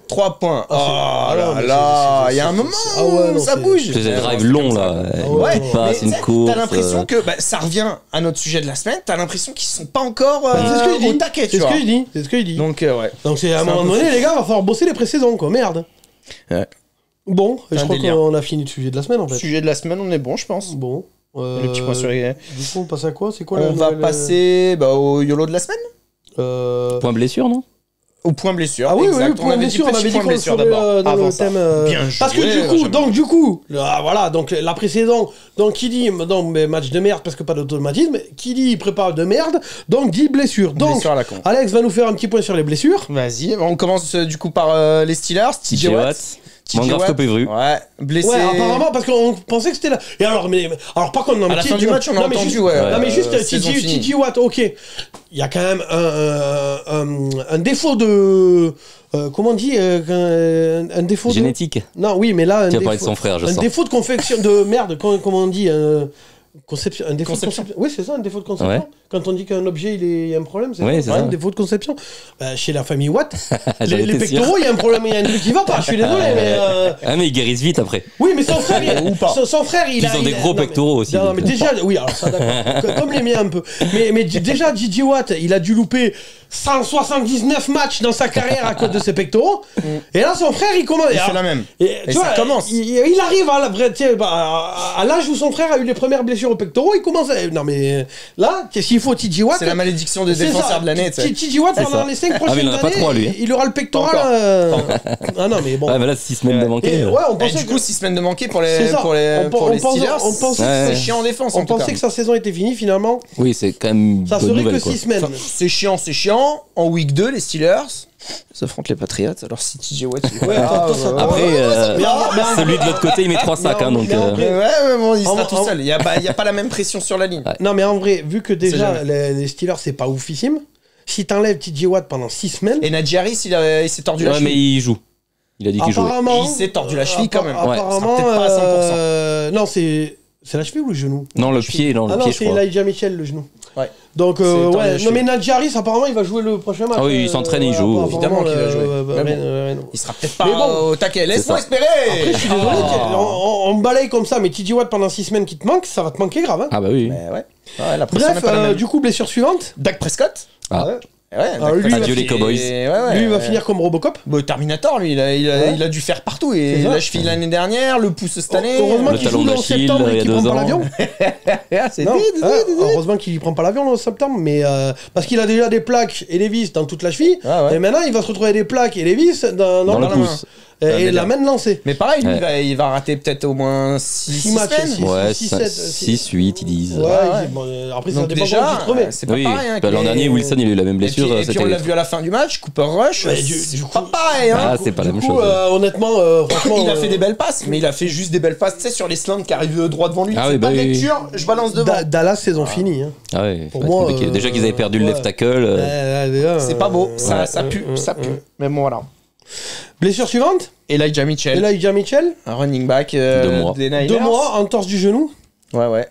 3 points. Oh non, mais là, il y a un moment où ça bouge. C'est des drives longs là. Ouais, Une passe, mais une course. t'as l'impression que ça revient à notre sujet de la semaine. T'as l'impression qu'ils sont pas encore C'est ce que je dis. au taquet, tu C'est ce vois. que je dis. C'est ce que je dis. Donc ouais. Donc c'est à un C'est un moment peu donné, fou. les gars, va falloir bosser les pré-saisons, quoi. Merde. Ouais. Bon, je Un crois délire. qu'on a fini le sujet de la semaine en fait. Sujet de la semaine, on est bon, je pense. Bon. Le petit point sur les. Du coup, on passe à quoi? C'est quoi On va passer au YOLO de la semaine. Point blessure, non? Au point blessure. Ah oui, exact. oui, point blessure, on avait dit qu'on le ferait dans Avant le ça. thème. Bien joué. Parce que du coup, voilà, donc la pré-saison, donc qui dit match de merde parce que pas d'automatisme, qui dit prépare de merde, donc dit blessure. Donc Blessure à la con. Alex va nous faire un petit point sur les blessures. Vas-y, on commence du coup par les Steelers. TJ Watt. Moins grave que prévu. Ouais, blessé. Ouais, apparemment parce qu'on pensait que c'était là. Et alors, alors par contre, non, À mais la fin du match, on a entendu, ouais. Non mais juste saison finie. TJ Watt, ok. Il y a quand même un défaut de comment on dit un défaut Génétique. Non, oui, mais là Tu vas parler de son frère, je un sens. défaut de confection de merde, comment on dit conception, un défaut Conception. de conception. Oui, c'est ça, un défaut de conception. Ouais. Quand on dit qu'un objet il y a un problème, c'est Oui, ça, c'est ça. un défaut de conception. Chez la famille Watt, J'en les étais pectoraux, sûr. il y a un problème, il y a un truc qui va pas. Je suis désolé, mais Ah, mais ils guérissent vite après. oui, mais son frère, Ou pas. son frère, il Ils ont des gros non, mais- pectoraux aussi, Non, donc, mais déjà, oui, alors ça d'accord, comme les miens un peu. Mais déjà, JJ Watt, il a dû louper 179 matchs dans sa carrière à cause de ses pectoraux. Et là, son frère, il commence. Il fait la même. Et Et tu ça vois, commence. il arrive à la vraie, tu sais, à l'âge où son frère a eu les premières blessures aux pectoraux, il commence. Non, mais là, qu'est-ce qu'il faut, TJ Watt? C'est la malédiction des C'est défenseurs ça. de l'année, tu sais. TJ Watt, C'est pendant ça. les 5 Ah, mais prochaines il en a pas années, 3, lui, hein. il aura le pectoral. Pas encore. Ah non, mais bon. Ouais, mais là, 6 semaines de manquer. Et, ouais, on Et pensait du coup, 6 semaines de manquer pour C'est les, ça. pour les, On pour les pense- Steelers. on pensait que c'est ça- chiant en défense. on en tout pensait cas. que sa saison était finie, finalement. Oui, c'est quand même Ça bonne serait nouvelle, que quoi. 6 semaines. Enfin, c'est chiant. En week 2, les Steelers s'affrontent les Patriots. Alors si TJ Watt. Ouais, attends, ça- Après, Mais celui de l'autre côté, il met 3 sacs, hein, donc. mais en vrai- Ouais, bon, il sera En- tout seul. Il y a pas la même pression sur la ligne. Non, mais en vrai, vu que déjà jamais. les Steelers, c'est pas oufissime, si t'enlèves TJ Watt pendant 6 semaines, Et Najee Harris, il s'est tordu la Ouais, mais cheville. il joue. Il a dit qu'il jouait. apparemment. Et il s'est tordu la cheville quand même. Ouais. Apparemment. Ça sera peut-être pas à 100%. Non, c'est la cheville ou le genou? Non, le pied, non, Ah le non, pied, je c'est crois. Elijah Mitchell, le genou. Ouais. Donc, C'est tordu la ouais. Non, cheville. mais Najee Harris, apparemment, il va jouer le prochain match. Ah oui, il s'entraîne et il joue. Évidemment qu'il va jouer. Mais bon. Rennes. Il sera peut-être pas Mais bon. au taquet. Laisse-moi ça. espérer. Après, je suis désolé, on balaye comme ça, mais TJ Watt pendant 6 semaines qui te manque, ça va te manquer grave. Hein. Ah bah oui. Mais ouais. Ouais, la pression n'est Bref, pas la même. du coup, blessure suivante. Dak Prescott. Ah. Ouais. Ouais, Alors, Dak lui, Prescott adieu les qui- Cowboys. Ouais, Lui, il va finir comme Robocop. Bon, Terminator, lui, il a dû faire partout. Et C'est ça. la cheville l'année dernière, le pouce cette année. Heureusement Le qu'il talon joue en d'Achille, septembre il y et a qu'il 2 prend pas ans. l'avion. C'est Non, dit. heureusement qu'il prend pas l'avion en septembre, mais parce qu'il a déjà des plaques et des vis dans toute la cheville. Ah ouais. Et maintenant, il va se retrouver des plaques et des vis dans Dans le la pouce. Et la main lancée. Mais pareil, lui, Ouais. il va rater peut-être au moins 6 Six matchs, semaines. six. Ouais, 6, 6, 8, ils disent. Ouais, ouais. bon, après, ça Donc dépend déjà, comment tu te remets. c'est pas Oui, pareil. Hein, bah, l'an dernier, Wilson, il a eu la même blessure. Et puis c'était- on l'a vu à la fin du match, Cooper Rush, Ouais, c'est du pas coup- pareil. Hein. Ah, c'est pas la même Du coup, chose. honnêtement, franchement. Il a fait des belles passes, mais il a fait juste des belles passes, tu sais, sur les slants qui arrivent droit devant lui. Ah c'est oui, pas bah de oui. lecture, je balance devant. Dallas, saison finie. Hein. Ah ouais, Pour ça va être moi, compliqué. Déjà qu'ils avaient perdu le ouais. left tackle. C'est pas beau, ça ouais, pue, ça pue. Mais bon, voilà. Blessure suivante. Elijah Mitchell, Elijah Mitchell. un running back 2 mois. des Niners. 2 mois, entorse du genou. Ouais.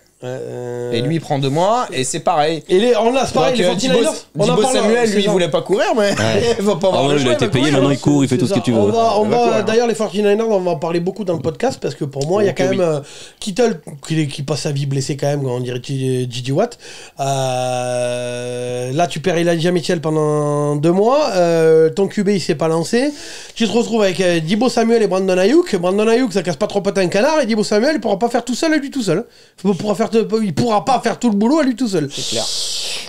Et lui, il prend 2 mois, et c'est pareil. Et on a, c'est pareil, les Donc, 49ers. on en Dibo parle, Samuel, c'est lui, il ça. voulait pas courir, mais il va pas Ah avoir ouais, le il choix, a été va payé, courir. maintenant il court, il fait tout ce C'est que tu ça. veux. On va Il va courir. d'ailleurs, les 49ers, on va en parler beaucoup dans le podcast parce que pour moi, il y a Ok, quand oui. même Kittle qui passe sa vie blessé quand même, on dirait JJ Watt. Là, tu perds Elijah Mitchell pendant 2 mois. Ton QB, il s'est pas lancé. Tu te retrouves avec Dibo Samuel et Brandon Ayuk. Brandon Ayuk, ça casse pas trop patin un canard. Et Dibo Samuel, il pourra pas faire tout seul à lui tout seul. Il pourra pas faire tout le boulot à lui tout seul. C'est clair.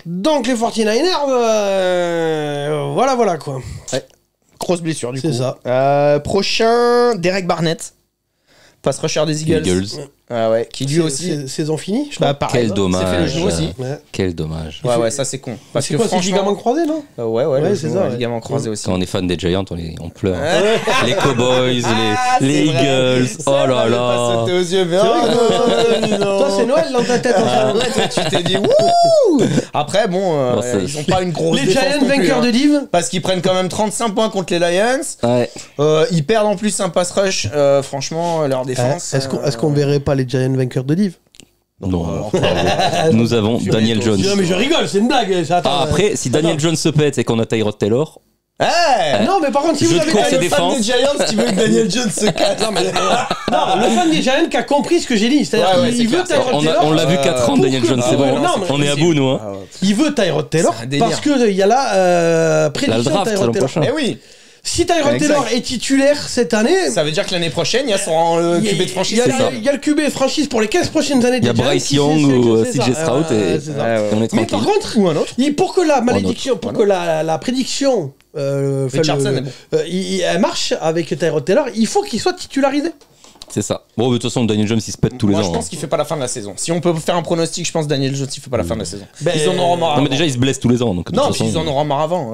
Donc, les 49ers, voilà quoi. Grosse blessure, du coup. C'est ça. Prochain, Derek Barnett. Pass rusher des Eagles. Eagles. Ah ouais, qui lui aussi. Saison finie, je Bah, crois. pareil. Quel dommage. C'est fait le genou aussi. Ouais. Quel dommage. Ouais, ça c'est con. Parce C'est que quoi, c'est franchement. ligament croisé, non? Ouais, Ouais, le c'est genou, ça, ouais. ligament croisé aussi. Quand on est fan des Giants, on pleure. Ouais. Les Cowboys, les c'est vrai. Eagles. Ça Oh là m'avait pas là. sauté aux yeux, mais C'est vrai oh que- non, Toi, c'est Noël dans ta tête. en ce Ah moment. ouais, toi, tu t'es dit wouh. Après, bon, Bon, c'est- ils ont pas une grosse Les défense Giants non plus, vainqueurs hein. de Div. Parce qu'ils prennent quand même 35 points contre les Lions. Ouais. Ils perdent en plus un pass rush. Franchement, leur défense. Est-ce qu'on verrait pas les Giants vainqueurs de Div? Non. Nous avons Daniel Jones. Non, mais je rigole, c'est une blague. Ça, attends, Ah, après, si Daniel Jones se pète et qu'on a Tyrod Taylor, Non, mais par contre, si Jeu vous de avez course et le défense. Fan des Giants qui veut que Daniel Jones se casse. Non, le fan des Giants qui a compris ce que j'ai dit. C'est-à-dire Ouais, qu'il veut c'est clair. Tyrod Taylor. On l'a vu 4 ans, Daniel Jones, c'est bon. non, mais On est à bout, nous. Hein. Il veut Tyrod Taylor C'est un délire. parce qu'il y a la Là, prédiction le de draft, Tyrod l'an Taylor. prochain. Eh oui. Si Tyrod Exact. Taylor est titulaire cette année, Ça veut dire que l'année prochaine, il y a son QB de franchise. il y a le QB franchise pour les 15 prochaines années. Il y a des Giants, Bryce si Young c'est- ou c'est CJ ça. Stroud et c'est ça. on est Mais tranquille. par contre, Ou un autre. pour que la malédiction, pour que la prédiction Richardson est bon. elle marche avec Tyrod Taylor, il faut qu'il soit titularisé. C'est ça. Bon, de toute façon, Daniel Jones, il se pète tous les Moi, ans. je pense qu'il fait pas la fin de la saison. Si on peut faire un pronostic, je pense Daniel Jones, il fait pas la fin de la saison. Ben, Ils en auront marre. Non, mais avant. déjà, il se blesse tous les ans. Donc, de Non, toute puis façon, ils en auront marre avant.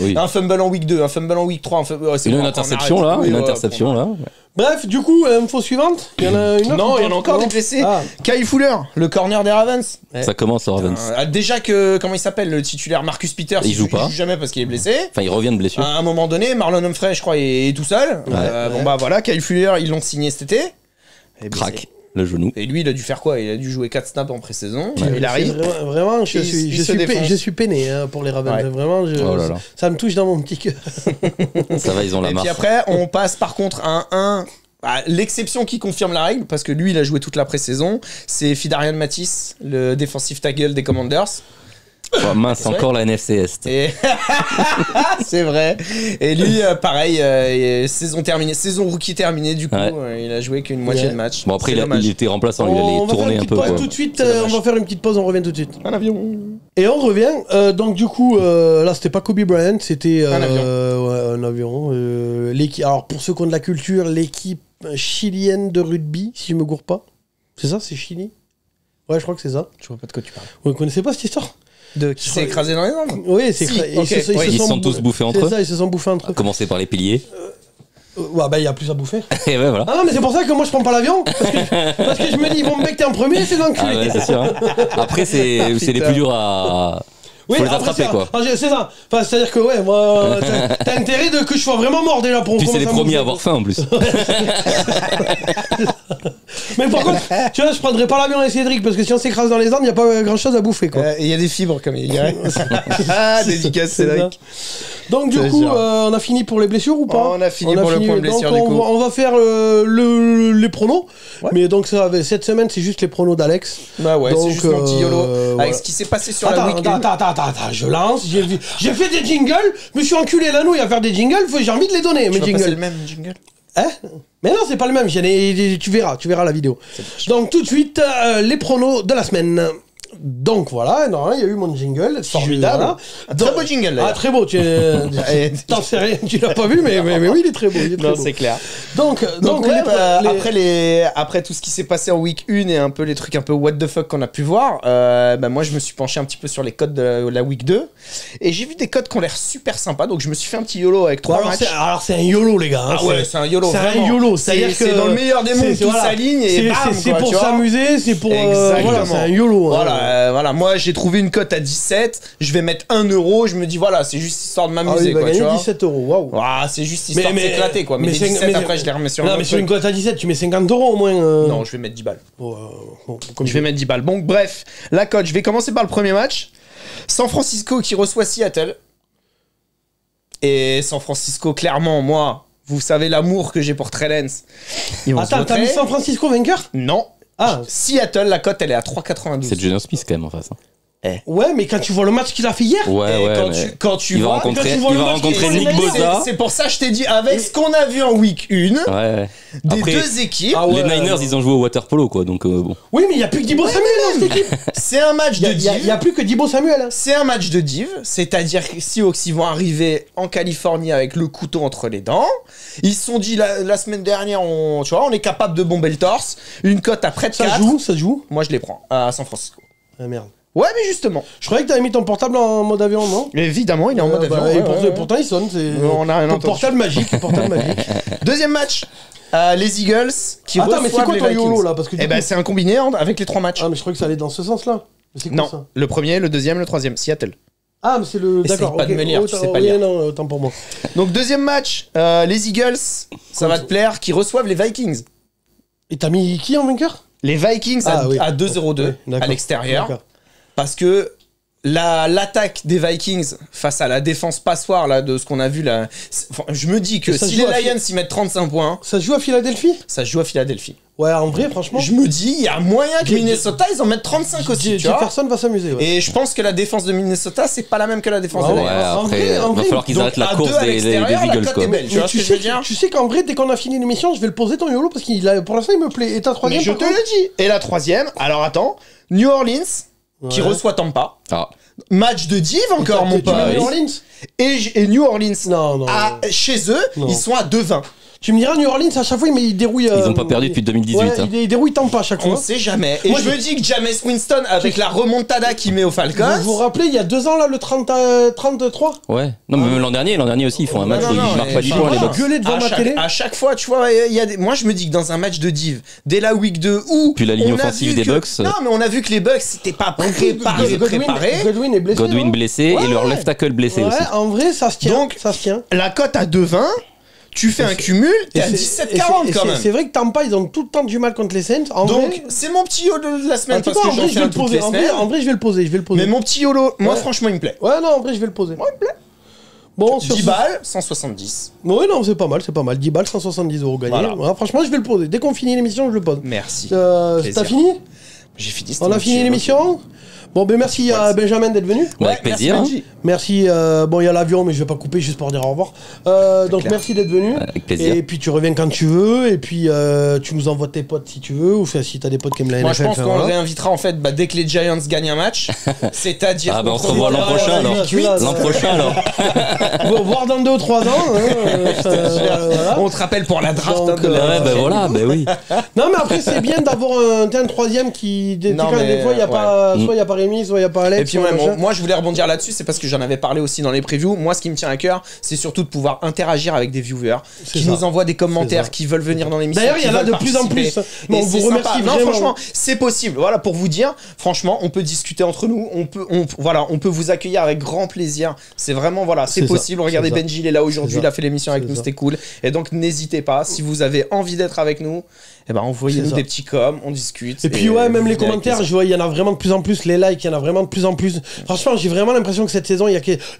Oui. Un fumble en week 2, un fumble en week 3. C'est Il a bon, une après, on interception arrête. là, Oui, une ouais, interception là. Bref, du coup, info suivante. Il y en a une autre. Non, ou il y en a pas encore Non. des blessés. Ah. Kyle Fuller, le corner des Ravens. Ça commence au Ravens. Déjà que, comment il s'appelle, le titulaire Marcus Peters, Il joue pas. jamais parce qu'il est blessé. Enfin, il revient de blessure. À un moment donné, Marlon Humphrey, je crois, est tout seul. Bon, bah voilà, Kyle Fuller, ils l'ont signé cet été. Et blessé. Crac, le genou. Et lui, il a dû faire quoi? Il a dû jouer 4 snaps en pré-saison. Il C'est arrive. Vraiment, Il se défonce. je suis peiné pour les Ravens. Ouais. Vraiment, Oh là là. ça me touche dans mon petit cœur. Ça va, ils ont la Et marque. puis après, on passe par contre à un l'exception qui confirme la règle, parce que lui, il a joué toute la pré-saison, c'est Fidarian Matisse, le defensive tackle des Commanders. Oh, mince, C'est encore la NFC Est. Et c'est vrai. Et lui, pareil, saison terminée, saison rookie terminée, du coup, Ouais. il a joué qu'une moitié Yeah. de match. Bon, après, C'est dommage. il était remplaçant, il On allait va faire tourner une un petite peu. pause Quoi. tout de suite. C'est dommage. On va faire une petite pause, on revient tout de suite. Un avion. Et on revient. Donc du coup, là, c'était pas Kobe Bryant, c'était Un avion. ouais, un avion. L'équipe. Alors pour ceux qui ont de la culture, l'équipe chilienne de rugby, si je me gourre pas. C'est ça, c'est Chili. Ouais, je crois que c'est ça. Je vois pas de quoi tu parles. Vous ne connaissez pas cette histoire? De qui s'est écrasé dans les Andes? Oui, c'est Si, ils ok, se ouais. Ils se sont tous bouffés entre C'est eux. ça, ils se sont bouffés entre À eux. commencer par les piliers. Ouais, bah il y a plus à bouffer. Et ouais, voilà. Ah non, mais c'est pour ça que moi je prends pas l'avion. Parce que je me dis, ils vont me becter en premier, c'est Ah l'enculé. ouais, c'est sûr. Hein. Après, c'est les plus durs à. Faut les après, attraper, c'est- quoi. ah, c'est ça. Enfin, c'est-à-dire que, ouais, moi, t'as intérêt de que je sois vraiment mort déjà pour Puis c'est commencer les à premiers bouffer. à avoir faim en plus. Mais par contre, tu vois, je prendrais pas l'avion avec Cédric parce que si on s'écrase dans les Andes, il n'y a pas grand-chose à bouffer, quoi. Il y a des fibres, comme il dirait. Dédicace, C'est Cédric. ça. Donc du C'est coup, sûr. on a fini pour les blessures ou pas? On a fini pour le point de blessure, donc, du coup. on va faire les pronos. Ouais. Mais donc ça, cette semaine, c'est juste les pronos d'Alex. Bah ouais, Donc, c'est juste mon petit YOLO. Avec ouais. ce qui s'est passé sur la week-end. Attends, je lance. J'ai fait des jingles. Je me suis enculé la nouille à faire des jingles. J'ai envie de les donner, mes Tu vas passer jingles. le même jingle. Hein? Mais non, c'est pas le même. Tu verras la vidéo. Donc tout de suite, les pronos de la semaine. Donc voilà, non, il y a eu mon jingle. Formidable. Voilà. Un très beau jingle, d'ailleurs. Ah, très beau. T'en sais rien, tu l'as pas vu, mais oui, il est très beau. Il est très Non, beau. c'est clair. Donc Ouais, les- après tout ce qui s'est passé en week 1 et un peu les trucs un peu what the fuck qu'on a pu voir, bah moi je me suis penché un petit peu sur les codes de la week 2 et j'ai vu des codes qui ont l'air super sympas, donc je me suis fait un petit YOLO avec 3 matchs. alors c'est un YOLO, les gars. hein. Ah ouais, c'est un YOLO. C'est un vraiment. YOLO. C'est C'est-à-dire que dans le meilleur des mondes, c'est- tout voilà. s'aligne et bam, c'est quoi, pour tu vois. s'amuser, c'est pour. Exactement. Voilà, c'est un YOLO. hein. Voilà, moi j'ai trouvé une cote à 17, je vais mettre 1 euro, je me dis voilà, c'est juste histoire de Ah oui, m'amuser il va quoi, tu gagner vois. 17 euros. Waouh. Ah, c'est juste histoire de s'éclater quoi, mais les 17 après je les remets sur un Non, autre mais sur une truc. cote à 17, tu mets 50 euros au moins. Non, je vais mettre 10 balles. Bon, comme Je vais mettre 10 balles. Bon, bref, la cote, je vais commencer par le premier match. San Francisco qui reçoit Seattle. Et San Francisco, clairement, moi, vous savez l'amour que j'ai pour Trey Lance. Ils vont se Attends, t'as mis vautrer. San Francisco vainqueur? Non. Ah, Seattle, la cote, elle est à 3,92. C'est Junior Smith quand même en face. Hein. ouais, mais quand tu vois le match qu'il a fait hier. Ouais, Et ouais. quand, mais quand tu il va vois, rencontrer, quand tu vois il le va match rencontrer qui est Nick réalisé, Bosa. c'est pour ça que je t'ai dit, avec ce qu'on a vu en week 1, Ouais. des Après, deux équipes, Ah ouais, les Niners, ils ont joué au water polo quoi, donc bon. Oui, mais il n'y a plus que Dibo Samuel dans cette équipe. c'est un match de Il div. n'y a plus que Dibo Samuel. hein. C'est un match de div, c'est-à-dire que Seahawks ils vont arriver en Californie avec le couteau entre les dents. Ils se sont dit la semaine dernière, on est capable de bomber le torse. Une cote à près de 4. Ça joue. Moi je les prends à San Francisco. Ah merde. Ouais, mais justement. Je croyais que t'avais mis ton portable en mode avion, non? Évidemment, il est en mode avion. Et ouais, ouais. pourtant il sonne. On a rien entendu. Portable magique. Portable magique. Deuxième match, les Eagles qui Attends, mais c'est reçoivent quoi les ton Vikings. YOLO là? Parce que du Eh ben coup- c'est un combiné avec les 3 matchs. Ah, mais je croyais que ça allait dans ce sens-là. Mais c'est quoi Non, ça? le premier, le deuxième, le troisième, Seattle. Ah, mais c'est le. Essaye D'accord. pas de ok. me lire, tu Autant- sais pas oui, lire. non, autant pour moi. Donc deuxième match, les Eagles, ça va te plaire, qui reçoivent les Vikings. Et t'as mis qui en vainqueur? Les Vikings Ah, oui. à 2-0-2 Oui, d'accord. à l'extérieur. D'accord. Parce que l'attaque des Vikings face à la défense passoire là, de ce qu'on a vu là, je me dis que si les Lions y mettent 35 points... Ça se joue à Philadelphie ? Ça se joue à Philadelphie. Ouais, en vrai, franchement... Je me dis, il y a moyen que Minnesota, ils en mettent 35 aussi, tu vois. Personne va s'amuser, ouais. Et je pense que la défense de Minnesota, c'est pas la même que la défense de Lions. Ouais, après, il va falloir qu'ils arrêtent la course des Eagles, quoi. Tu vois ce que je veux dire ? Tu sais qu'en vrai, dès qu'on a fini l'émission, je vais le poser ton YOLO parce que pour l'instant, il me plaît. Et ta troisième, je te le dis. Et la troisième, alors attends, New Orleans, qui reçoit Tampa. Ah. Match de div encore, mon pote. New Orleans et New Orleans, non. Chez eux, ils sont à 2-20. Tu me diras, New Orleans, à chaque fois, mais ils dérouillent... Ils ont pas perdu depuis 2018. Ouais, ils dérouillent Tampa à chaque fois. On sait jamais. Et moi, je me dis que Jameis Winston, avec la remontada qu'il met aux Falcons... Vous vous rappelez, il y a 2 ans, là, le 33 ? Ouais. Non, mais même l'an dernier aussi, ils font un match où ils marquent pas 10 points, les Bucks. Gueuler devant ma télé. À chaque fois, tu vois, moi, je me dis que dans un match de div, dès la week 2, où... Puis la ligne offensive des Bucks... Non, mais on a vu que les Bucks, c'était pas préparé. Godwin est blessé. Godwin blessé et leur left tackle blessé aussi. Ouais, en vrai, ça se tient. Donc, ça se tient. La cote à 2-20... Tu fais un cumul, t'es à 17,40 quand même. C'est vrai que Tampa, ils ont tout le temps du mal contre les Saints. Donc, c'est mon petit YOLO de la semaine parce que j'en fais un toutes les semaines. En vrai, je vais le poser. Mais mon petit YOLO, moi, franchement, il me plaît. Ouais, non, en vrai, je vais le poser. Moi, il me plaît. Bon, 10 balles, 170. Ouais, non, c'est pas mal. 10 balles, 170 € gagnés. Voilà. Ouais, franchement, je vais le poser. Dès qu'on finit l'émission, je le pose. Merci. T'as fini ? J'ai fini. On a fini l'émission ? Bon, ben merci à Benjamin d'être venu. Ouais, avec plaisir. Merci. Bon, il y a l'avion, mais je vais pas couper juste pour dire au revoir. Donc, merci d'être venu. Avec plaisir. Et puis, tu reviens quand tu veux. Et puis, tu nous envoies tes potes si tu veux. Ou si t'as des potes qui aiment la NFL. Moi, je pense qu'on le réinvitera en fait dès que les Giants gagnent un match. C'est-à-dire. Ah, bah, on se revoit l'an prochain alors. L'an prochain alors. Voir dans 2 ou 3 ans. Voilà. On te rappelle pour la draft. Ouais, bah voilà, bah oui. Non, mais après, c'est bien d'avoir un troisième qui. Des fois, il n'y a pas. Soit il n'y a pas Rémi, soit il n'y a pas Alex. Et puis, moi, je voulais rebondir là-dessus. C'est parce que j'en avais parlé aussi dans les previews. Moi, ce qui me tient à cœur, c'est surtout de pouvoir interagir avec des viewers qui nous envoient des commentaires, qui veulent venir dans l'émission. D'ailleurs, il y en a de plus en plus. On vous remercie vraiment. Non, franchement, c'est possible. Voilà, pour vous dire, franchement, on peut discuter entre nous. On peut vous accueillir avec grand plaisir. C'est vraiment, voilà, c'est possible. Regardez, Benji, il est là aujourd'hui. Il a fait l'émission avec nous. C'était cool. Et donc, n'hésitez pas. Si vous avez envie d'être avec nous, eh ben, envoyez-nous des petits coms, on discute. Et puis, ouais, même les commentaires, je vois, il y en a vraiment de plus en plus. Les likes, il y en a vraiment de plus en plus. Franchement, j'ai vraiment l'impression que cette saison,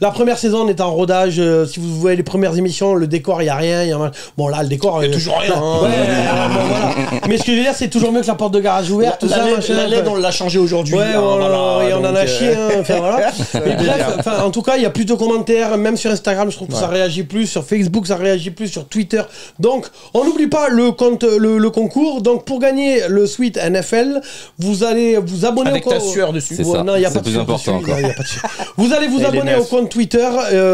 la première saison, on est en rodage. Si vous voyez les premières émissions, le décor, il n'y a rien. Bon, là, le décor. Il y a toujours rien. Bon, voilà. Mais ce que je veux dire, c'est toujours mieux que la porte de garage ouverte. La LED, on l'a changé aujourd'hui. Ouais, et on en a chié. Enfin, voilà. Mais bref, en tout cas, il y a plus de commentaires. Même sur Instagram, je trouve que ça réagit plus. Sur Facebook, ça réagit plus. Sur Twitter. Donc, on n'oublie pas le concours. Donc, pour gagner le suite NFL, vous allez vous abonner avec ta sueur dessus. C'est ça. Non, il n'y a pas de plus important encore. Vous allez vous abonner au compte Twitter.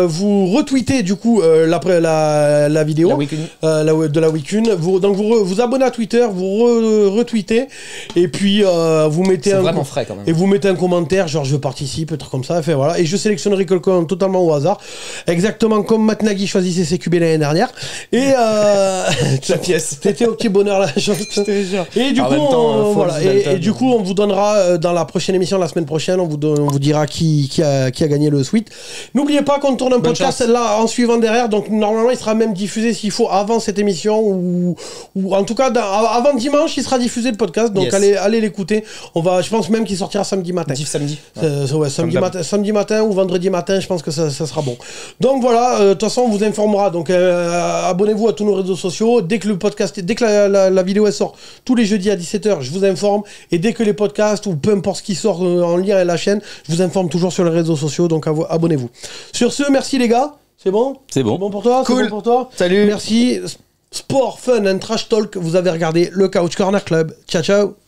Vous retweetez du coup la vidéo de la week 1. Donc, vous abonnez à Twitter, vous retweetez. Et puis, vous mettez vraiment frais quand même. Et vous mettez un commentaire, genre je participe, un truc comme ça. Enfin, voilà. Et je sélectionnerai quelqu'un totalement au hasard. Exactement comme Matt Nagy choisissait ses QB l'année dernière. Et la pièce. C'était au petit bonheur la chose. Et du coup, on vous donnera dans la prochaine émission, la semaine prochaine, on vous dira qui a gagné le suite. N'oubliez pas qu'on tourne un podcast là en suivant derrière. Donc normalement, il sera même diffusé s'il faut avant cette émission ou en tout cas avant dimanche, il sera diffusé le podcast. Donc allez l'écouter. Je pense même qu'il sortira samedi matin. Samedi. Samedi matin ou vendredi matin, je pense que ça sera bon. Donc voilà, de toute façon, on vous informera. Donc abonnez-vous à tous nos réseaux sociaux. Dès que le podcast, dès que la vidéo elle sort tous les jeudis à 17h, je vous informe. Et dès que les podcasts ou peu importe ce qui sort en lien avec la chaîne, je vous informe toujours sur les réseaux sociaux. Donc abonnez-vous. Sur ce, merci les gars. C'est bon ? C'est bon. C'est bon pour toi ? Cool. C'est bon pour toi ? Salut. Merci. Sport, fun and trash talk. Vous avez regardé le Couch Corner Club. Ciao, ciao.